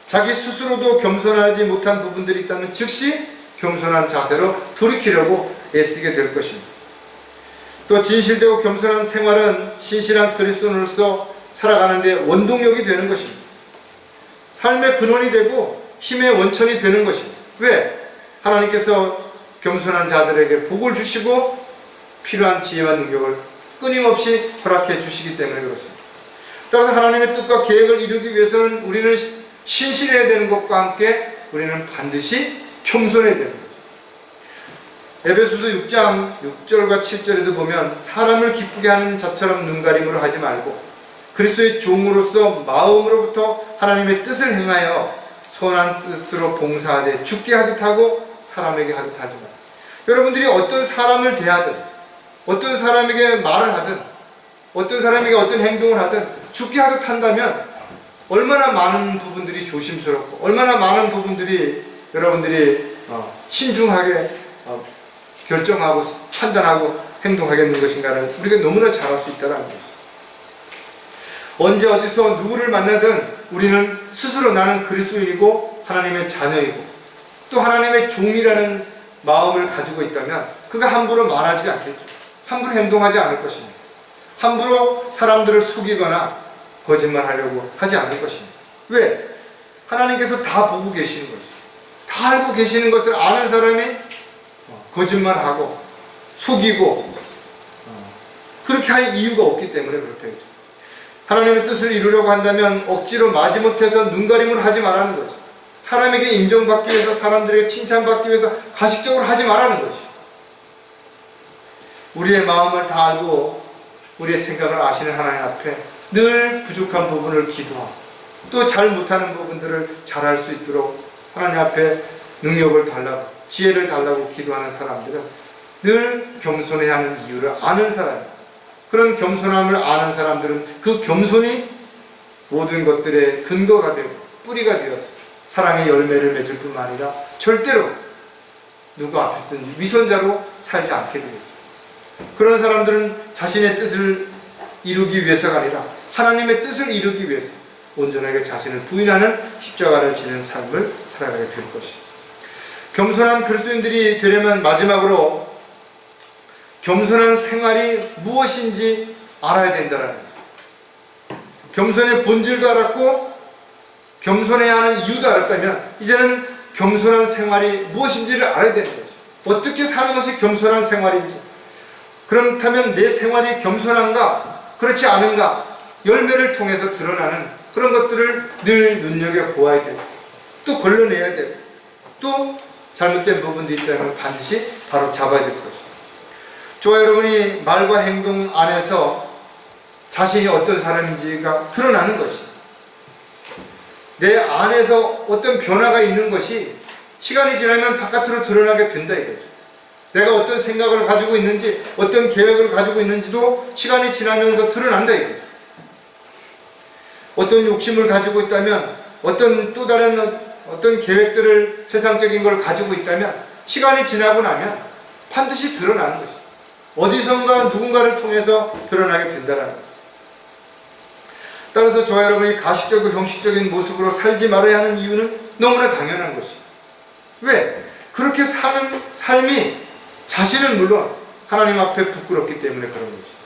자기 스스로도 겸손하지 못한 부분들이 있다면 즉시 겸손한 자세로 돌이키려고 애쓰게 될 것입니다. 또 진실되고 겸손한 생활은 신실한 그리스도인으로서 살아가는 데 원동력이 되는 것입니다. 삶의 근원이 되고 힘의 원천이 되는 것입니다. 왜? 하나님께서 겸손한 자들에게 복을 주시고 필요한 지혜와 능력을 끊임없이 허락해 주시기 때문에 그렇습니다. 따라서 하나님의 뜻과 계획을 이루기 위해서는 우리는 신실해야 되는 것과 함께 우리는 반드시 겸손해야 되는 거죠. 에베소서 6장 6절과 7절에도 보면 사람을 기쁘게 하는 자처럼 눈가림으로 하지 말고 그리스도의 종으로서 마음으로부터 하나님의 뜻을 행하여 선한 뜻으로 봉사하되 죽게 하듯 하고 사람에게 하듯 하지 마. 여러분들이 어떤 사람을 대하든 어떤 사람에게 말을 하든 어떤 사람에게 어떤 행동을 하든 죽게 하듯 한다면 얼마나 많은 부분들이 조심스럽고 얼마나 많은 부분들이 여러분들이 신중하게 결정하고 판단하고 행동하겠는 것인가를 우리가 너무나 잘 알 수 있다는 것이죠. 언제 어디서 누구를 만나든 우리는 스스로 나는 그리스도인이고 하나님의 자녀이고 또 하나님의 종이라는 마음을 가지고 있다면 그가 함부로 말하지 않겠죠. 함부로 행동하지 않을 것입니다. 함부로 사람들을 속이거나 거짓말하려고 하지 않을 것입니다. 왜? 하나님께서 다 보고 계시는 거죠. 다 알고 계시는 것을 아는 사람이 거짓말하고 속이고 그렇게 할 이유가 없기 때문에 그렇게 하죠. 하나님의 뜻을 이루려고 한다면 억지로 마지못해서 눈가림을 하지 말라는 거죠. 사람에게 인정받기 위해서 사람들에게 칭찬받기 위해서 가식적으로 하지 말라는 것이. 우리의 마음을 다 알고 우리의 생각을 아시는 하나님 앞에 늘 부족한 부분을 기도하고 또 잘 못하는 부분들을 잘할 수 있도록 하나님 앞에 능력을 달라고 지혜를 달라고 기도하는 사람들은 늘 겸손해야 하는 이유를 아는 사람입니다. 그런 겸손함을 아는 사람들은 그 겸손이 모든 것들의 근거가 되고 뿌리가 되어서 사랑의 열매를 맺을 뿐만 아니라 절대로 누구 앞에서든지 위선자로 살지 않게 되겠죠. 그런 사람들은 자신의 뜻을 이루기 위해서가 아니라 하나님의 뜻을 이루기 위해서 온전하게 자신을 부인하는 십자가를 지는 삶을 살아가게 될 것이죠. 겸손한 그리스도인들이 되려면 마지막으로 겸손한 생활이 무엇인지 알아야 된다는 거예요. 겸손의 본질도 알았고 겸손해야 하는 이유도 알았다면 이제는 겸손한 생활이 무엇인지를 알아야 되는 거죠. 어떻게 사는 것이 겸손한 생활인지, 그렇다면 내 생활이 겸손한가 그렇지 않은가 열매를 통해서 드러나는 그런 것들을 늘 눈여겨보아야 되고 또 걸러내야 되고 또 잘못된 부분도 있다면 반드시 바로 잡아야 될 것이죠. 저와 여러분이 말과 행동 안에서 자신이 어떤 사람인지가 드러나는 것이죠. 내 안에서 어떤 변화가 있는 것이 시간이 지나면 바깥으로 드러나게 된다 이거죠. 내가 어떤 생각을 가지고 있는지 어떤 계획을 가지고 있는지도 시간이 지나면서 드러난다 이거죠. 어떤 욕심을 가지고 있다면 어떤 또 다른 어떤 계획들을 세상적인 걸 가지고 있다면 시간이 지나고 나면 반드시 드러나는 것이죠. 어디선가 누군가를 통해서 드러나게 된다는 거죠. 따라서 저와 여러분이 가식적이고 형식적인 모습으로 살지 말아야 하는 이유는 너무나 당연한 것이죠. 왜? 그렇게 사는 삶이 자신은 물론 하나님 앞에 부끄럽기 때문에 그런 것이죠.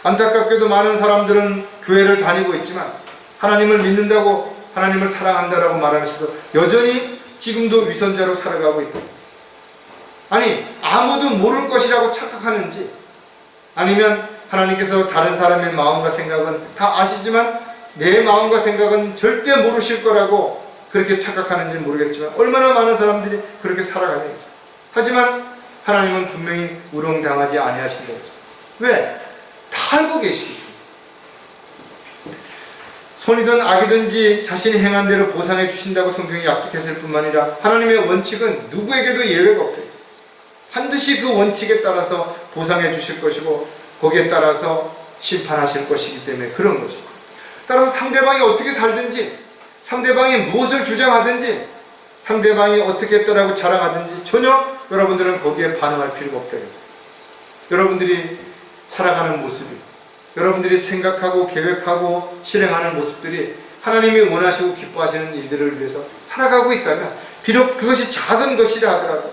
안타깝게도 많은 사람들은 교회를 다니고 있지만 하나님을 믿는다고, 하나님을 사랑한다라고 말하면서도 여전히 지금도 위선자로 살아가고 있다. 아니, 아무도 모를 것이라고 착각하는지, 아니면 하나님께서 다른 사람의 마음과 생각은 다 아시지만 내 마음과 생각은 절대 모르실 거라고 그렇게 착각하는지 모르겠지만 얼마나 많은 사람들이 그렇게 살아가는 거죠. 하지만 하나님은 분명히 우롱당하지 아니하신다는 거죠. 왜? 다 알고 계시기 때문에. 선이든 악이든지 자신이 행한 대로 보상해 주신다고 성경이 약속했을 뿐만 아니라 하나님의 원칙은 누구에게도 예외가 없다. 반드시 그 원칙에 따라서 보상해 주실 것이고 거기에 따라서 심판하실 것이기 때문에 그런 것입니다. 따라서 상대방이 어떻게 살든지, 상대방이 무엇을 주장하든지, 상대방이 어떻게 했다라고 자랑하든지 전혀 여러분들은 거기에 반응할 필요가 없다. 여러분들이 살아가는 모습이, 여러분들이 생각하고 계획하고 실행하는 모습들이 하나님이 원하시고 기뻐하시는 일들을 위해서 살아가고 있다면, 비록 그것이 작은 것이라 하더라도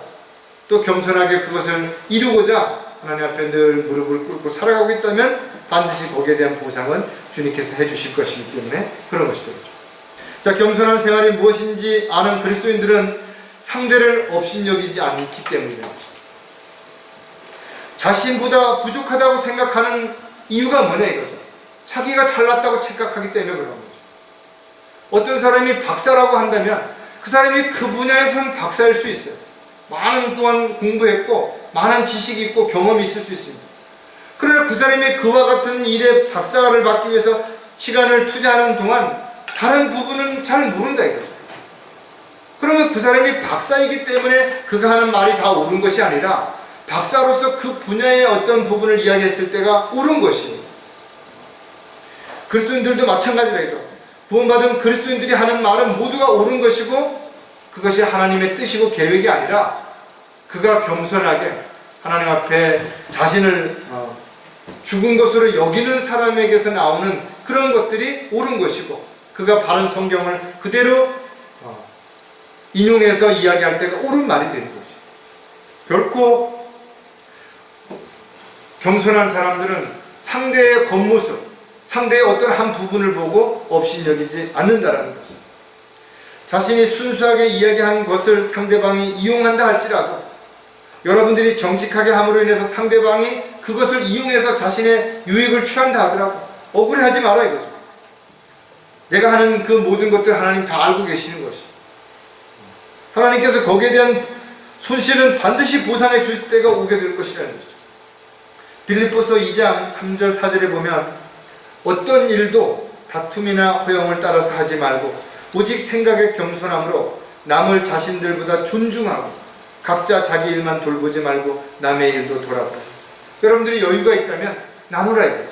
또 겸손하게 그것을 이루고자 하나님 앞에 늘 무릎을 꿇고 살아가고 있다면 반드시 거기에 대한 보상은 주님께서 해주실 것이기 때문에 그런 것이 되겠죠. 자, 겸손한 생활이 무엇인지 아는 그리스도인들은 상대를 업신여기지 않기 때문입니다. 자신보다 부족하다고 생각하는 이유가 뭐냐 이거죠. 자기가 잘났다고 착각하기 때문에 그런 거죠. 어떤 사람이 박사라고 한다면 그 사람이 그 분야에서는 박사일 수 있어요. 많은 동안 공부했고 많은 지식이 있고 경험이 있을 수 있습니다. 그러나 그 사람이 그와 같은 일에 박사를 받기 위해서 시간을 투자하는 동안 다른 부분은 잘 모른다 이거죠. 그러면 그 사람이 박사이기 때문에 그가 하는 말이 다 옳은 것이 아니라 박사로서 그 분야의 어떤 부분을 이야기했을 때가 옳은 것이에요. 그리스도인들도 마찬가지라죠. 구원받은 그리스도인들이 하는 말은 모두가 옳은 것이고 그것이 하나님의 뜻이고 계획이 아니라 그가 겸손하게 하나님 앞에 자신을 죽은 것으로 여기는 사람에게서 나오는 그런 것들이 옳은 것이고 그가 바른 성경을 그대로 인용해서 이야기할 때가 옳은 말이 되는 것이죠. 결코 겸손한 사람들은 상대의 겉모습, 상대의 어떤 한 부분을 보고 업신여기지 않는다라는 것이죠. 자신이 순수하게 이야기한 것을 상대방이 이용한다 할지라도 여러분들이 정직하게 함으로 인해서 상대방이 그것을 이용해서 자신의 유익을 취한다 하더라도 억울해하지 마라 이거죠. 내가 하는 그 모든 것들 하나님 다 알고 계시는 것이. 하나님께서 거기에 대한 손실은 반드시 보상해 주실 때가 오게 될 것이라는 것이죠. 빌립보서 2장 3절 4절에 보면 어떤 일도 다툼이나 허영을 따라서 하지 말고 오직 생각의 겸손함으로 남을 자신들보다 존중하고 각자 자기 일만 돌보지 말고 남의 일도 돌아보라. 여러분들이 여유가 있다면 나누라 이거죠.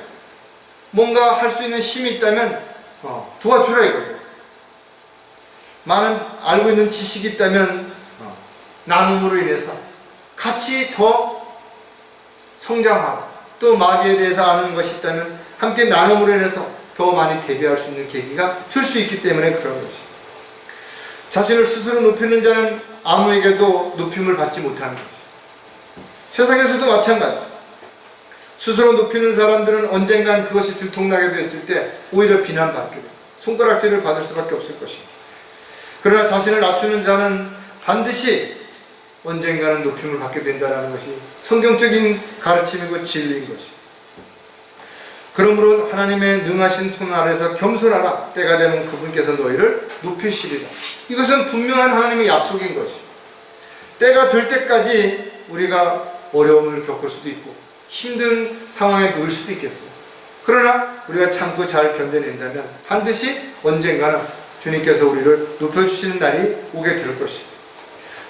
뭔가 할 수 있는 힘이 있다면 도와주라 이거죠. 많은 알고 있는 지식이 있다면 나눔으로 인해서 같이 더 성장하고 또 마귀에 대해서 아는 것이 있다면 함께 나눔으로 인해서 더 많이 대비할 수 있는 계기가 될 수 있기 때문에 그런 것이죠. 자신을 스스로 높이는 자는 아무에게도 높임을 받지 못하는 것이죠. 세상에서도 마찬가지. 스스로 높이는 사람들은 언젠간 그것이 들통나게 됐을 때 오히려 비난받게 돼요. 손가락질을 받을 수밖에 없을 것입니다. 그러나 자신을 낮추는 자는 반드시 언젠가는 높임을 받게 된다는 것이 성경적인 가르침이고 진리인 것입니다. 그러므로 하나님의 능하신 손 아래서 겸손하라. 때가 되면 그분께서 너희를 높이시리라. 이것은 분명한 하나님의 약속인 것입니다. 때가 될 때까지 우리가 어려움을 겪을 수도 있고 힘든 상황에 놓일 수도 있겠어요. 그러나 우리가 참고 잘 견뎌낸다면 반드시 언젠가는 주님께서 우리를 높여주시는 날이 오게 될 것입니다.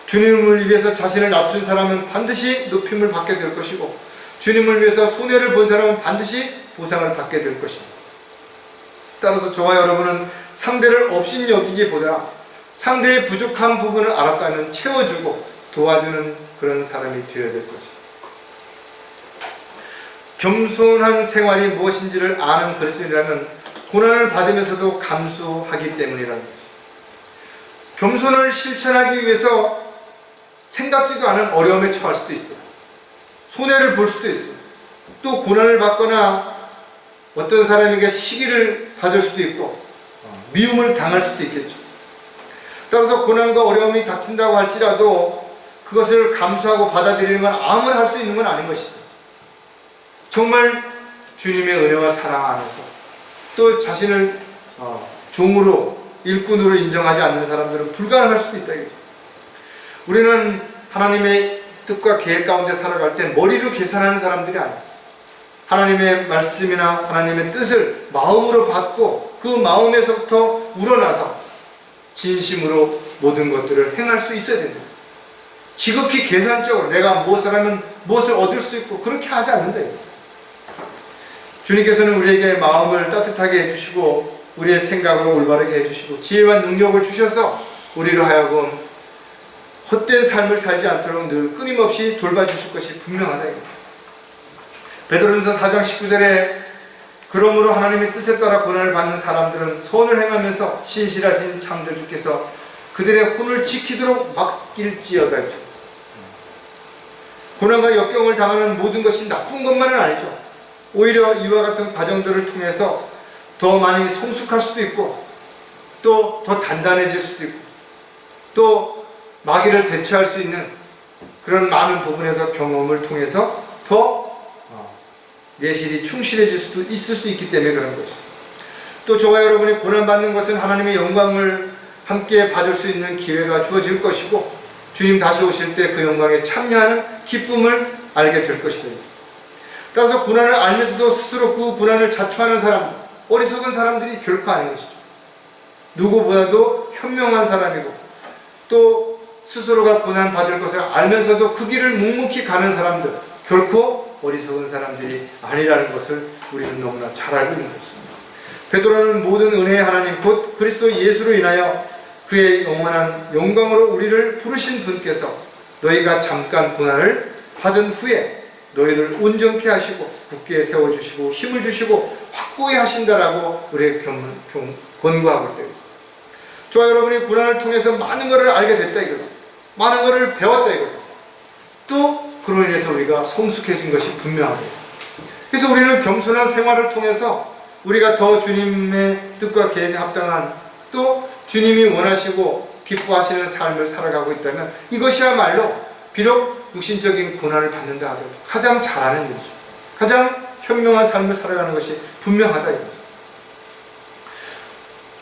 주님을 위해서 자신을 낮춘 사람은 반드시 높임을 받게 될 것이고 주님을 위해서 손해를 본 사람은 반드시 보상을 받게 될 것입니다. 따라서 저와 여러분은 상대를 업신여기기보다 상대의 부족한 부분을 알았다면 채워주고 도와주는 그런 사람이 되어야 될 것이죠. 겸손한 생활이 무엇인지를 아는 그리스도인이라면 고난을 받으면서도 감수하기 때문이라는 것이죠. 겸손을 실천하기 위해서 생각지도 않은 어려움에 처할 수도 있어요. 손해를 볼 수도 있어요. 또 고난을 받거나 어떤 사람에게 시기를 받을 수도 있고 미움을 당할 수도 있겠죠. 따라서 고난과 어려움이 닥친다고 할지라도 그것을 감수하고 받아들이는 건 아무나 할 수 있는 건 아닌 것이죠. 정말 주님의 은혜와 사랑 안에서 또 자신을 종으로 일꾼으로 인정하지 않는 사람들은 불가능할 수도 있다 이거죠. 우리는 하나님의 뜻과 계획 가운데 살아갈 때 머리로 계산하는 사람들이 아니에요. 하나님의 말씀이나 하나님의 뜻을 마음으로 받고 그 마음에서부터 우러나서 진심으로 모든 것들을 행할 수 있어야 됩니다. 지극히 계산적으로 내가 무엇을 하면 무엇을 얻을 수 있고 그렇게 하지 않는다. 주님께서는 우리에게 마음을 따뜻하게 해주시고 우리의 생각을 올바르게 해주시고 지혜와 능력을 주셔서 우리로 하여금 헛된 삶을 살지 않도록 늘 끊임없이 돌봐주실 것이 분명하다. 베드로전서 4장 19절에 그러므로 하나님의 뜻에 따라 고난을 받는 사람들은 선을 행하면서 신실하신 창조주께서 그들의 혼을 지키도록 맡길지어다 했죠. 고난과 역경을 당하는 모든 것이 나쁜 것만은 아니죠. 오히려 이와 같은 과정들을 통해서 더 많이 성숙할 수도 있고 또 더 단단해질 수도 있고 또 마귀를 대처할 수 있는 그런 많은 부분에서 경험을 통해서 더 내실이 충실해질 수도 있을 수 있기 때문에 그런 것이죠. 또 저와 여러분이 고난받는 것은 하나님의 영광을 함께 받을 수 있는 기회가 주어질 것이고 주님 다시 오실 때 그 영광에 참여하는 기쁨을 알게 될 것이다. 따라서 고난을 알면서도 스스로 그 고난을 자초하는 사람, 어리석은 사람들이 결코 아닌 것이죠. 누구보다도 현명한 사람이고 또 스스로가 고난받을 것을 알면서도 그 길을 묵묵히 가는 사람들, 결코 어리석은 사람들이 아니라는 것을 우리는 너무나 잘 알고 있는 것입니다. 베드로는 모든 은혜의 하나님 곧 그리스도 예수로 인하여 그의 영원한 영광으로 우리를 부르신 분께서 너희가 잠깐 고난을 받은 후에 너희를 온전케 하시고 굳게 세워주시고 힘을 주시고 확고히 하신다라고 우리에게 권고하고 있다. 저와 여러분이 고난을 통해서 많은 것을 알게 됐다 이거죠. 많은 것을 배웠다 이거죠. 또 그로 인해서 우리가 성숙해진 것이 분명합니다. 그래서 우리는 겸손한 생활을 통해서 우리가 더 주님의 뜻과 계획에 합당한 또 주님이 원하시고 기뻐하시는 삶을 살아가고 있다면 이것이야말로 비록 육신적인 고난을 받는다 하더라도 가장 잘하는 일이죠. 가장 현명한 삶을 살아가는 것이 분명하다 이거죠.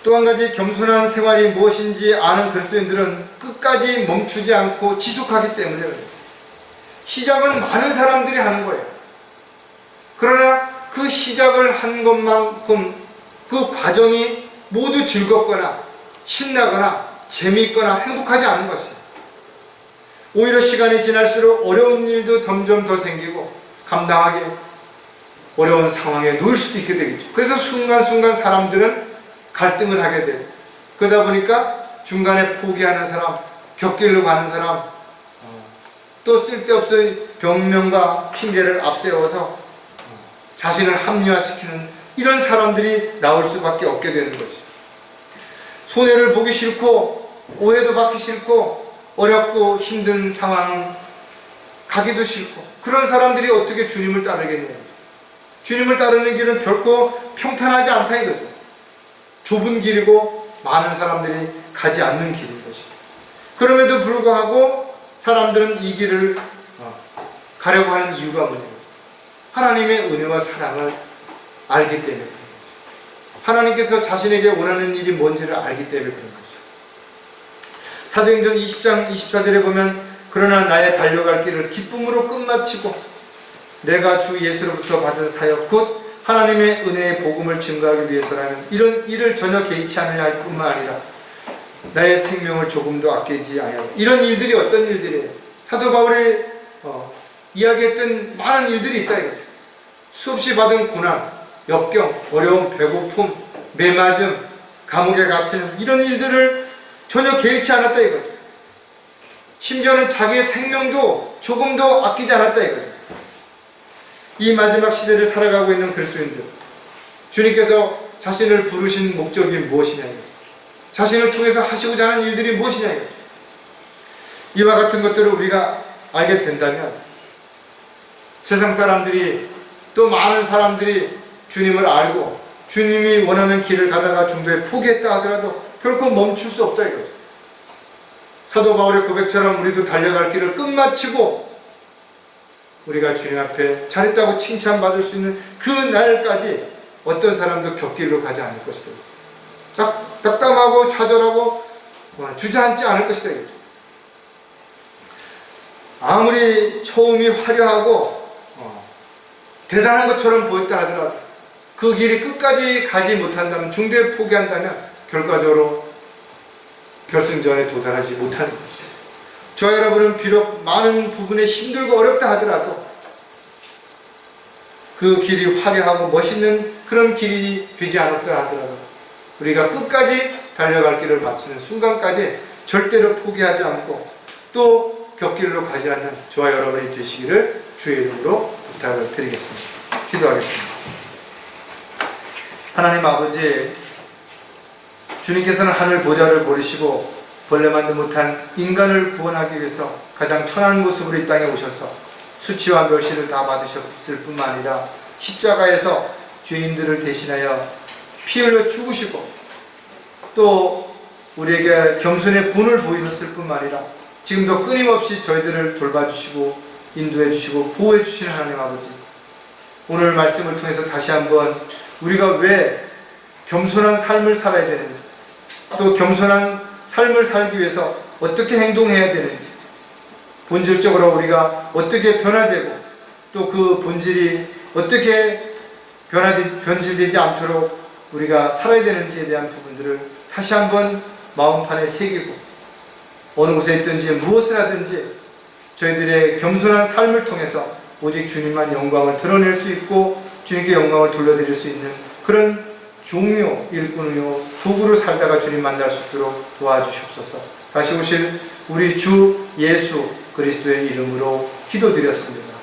또 한 가지 겸손한 생활이 무엇인지 아는 그리스도인들은 끝까지 멈추지 않고 지속하기 때문에 그래요. 시작은 많은 사람들이 하는 거예요. 그러나 그 시작을 한 것만큼 그 과정이 모두 즐겁거나 신나거나 재미있거나 행복하지 않은 것이에요. 오히려 시간이 지날수록 어려운 일도 점점 더 생기고 감당하기 어려운 상황에 놓일 수도 있게 되겠죠. 그래서 순간순간 사람들은 갈등을 하게 돼요. 그러다 보니까 중간에 포기하는 사람, 곁길로 가는 사람, 또 쓸데없이 변명과 핑계를 앞세워서 자신을 합리화시키는 이런 사람들이 나올 수밖에 없게 되는 것이죠. 손해를 보기 싫고 오해도 받기 싫고 어렵고 힘든 상황 가기도 싫고 그런 사람들이 어떻게 주님을 따르겠냐고. 주님을 따르는 길은 결코 평탄하지 않다 이거죠. 좁은 길이고 많은 사람들이 가지 않는 길인 것이죠. 그럼에도 불구하고 사람들은 이 길을 가려고 하는 이유가 뭐냐면 하나님의 은혜와 사랑을 알기 때문에 그런 것이죠. 하나님께서 자신에게 원하는 일이 뭔지를 알기 때문에 그런 것이죠. 사도행전 20장 24절에 보면 그러나 나의 달려갈 길을 기쁨으로 끝마치고 내가 주 예수로부터 받은 사역 곧 하나님의 은혜의 복음을 증거하기 위해서라는 이런 일을 전혀 개의치 않으려 할 뿐만 아니라 나의 생명을 조금도 아끼지 아니하고 이런 일들이 어떤 일들이에요? 사도 바울이 이야기했던 많은 일들이 있다 이거죠. 수없이 받은 고난, 역경, 어려움, 배고픔, 매맞음, 감옥에 갇히는 이런 일들을 전혀 개의치 않았다 이거죠. 심지어는 자기의 생명도 조금도 아끼지 않았다 이거죠. 이 마지막 시대를 살아가고 있는 그리스도인들, 주님께서 자신을 부르신 목적이 무엇이냐 이거죠. 자신을 통해서 하시고자 하는 일들이 무엇이냐 이거죠. 이와 같은 것들을 우리가 알게 된다면 세상 사람들이, 또 많은 사람들이 주님을 알고 주님이 원하는 길을 가다가 중도에 포기했다 하더라도 결코 멈출 수 없다 이거죠. 사도 바울의 고백처럼 우리도 달려갈 길을 끝마치고 우리가 주님 앞에 잘했다고 칭찬받을 수 있는 그 날까지 어떤 사람도 곁길로 가지 않을 것이다. 낙담하고 좌절하고 주저앉지 않을 것이다. 아무리 처음이 화려하고 대단한 것처럼 보였다 하더라도 그 길이 끝까지 가지 못한다면, 중도에 포기한다면 결과적으로 결승전에 도달하지 못하는 것이죠. 저와 여러분은 비록 많은 부분에 힘들고 어렵다 하더라도 그 길이 화려하고 멋있는 그런 길이 되지 않았다 하더라도 우리가 끝까지 달려갈 길을 마치는 순간까지 절대로 포기하지 않고 또 곁길로 가지 않는 저와 여러분이 되시기를 주의 이름으로 부탁을 드리겠습니다. 기도하겠습니다. 하나님 아버지, 주님께서는 하늘 보좌를 버리시고 벌레만도 못한 인간을 구원하기 위해서 가장 천한 모습으로 이 땅에 오셔서 수치와 멸시를 다 받으셨을 뿐만 아니라 십자가에서 죄인들을 대신하여 피 흘려 죽으시고 또 우리에게 겸손의 본을 보이셨을 뿐만 아니라 지금도 끊임없이 저희들을 돌봐주시고 인도해 주시고 보호해 주시는 하나님 아버지, 오늘 말씀을 통해서 다시 한번 우리가 왜 겸손한 삶을 살아야 되는지, 또 겸손한 삶을 살기 위해서 어떻게 행동해야 되는지, 본질적으로 우리가 어떻게 변화되고 또 그 본질이 어떻게 변질되지 않도록 우리가 살아야 되는지에 대한 부분들을 다시 한번 마음판에 새기고 어느 곳에 있든지 무엇을 하든지 저희들의 겸손한 삶을 통해서 오직 주님만 영광을 드러낼 수 있고 주님께 영광을 돌려드릴 수 있는 그런 종이요, 일꾼이요, 도구로 살다가 주님 만날 수 있도록 도와주시옵소서. 다시 오실 우리 주 예수 그리스도의 이름으로 기도드렸습니다.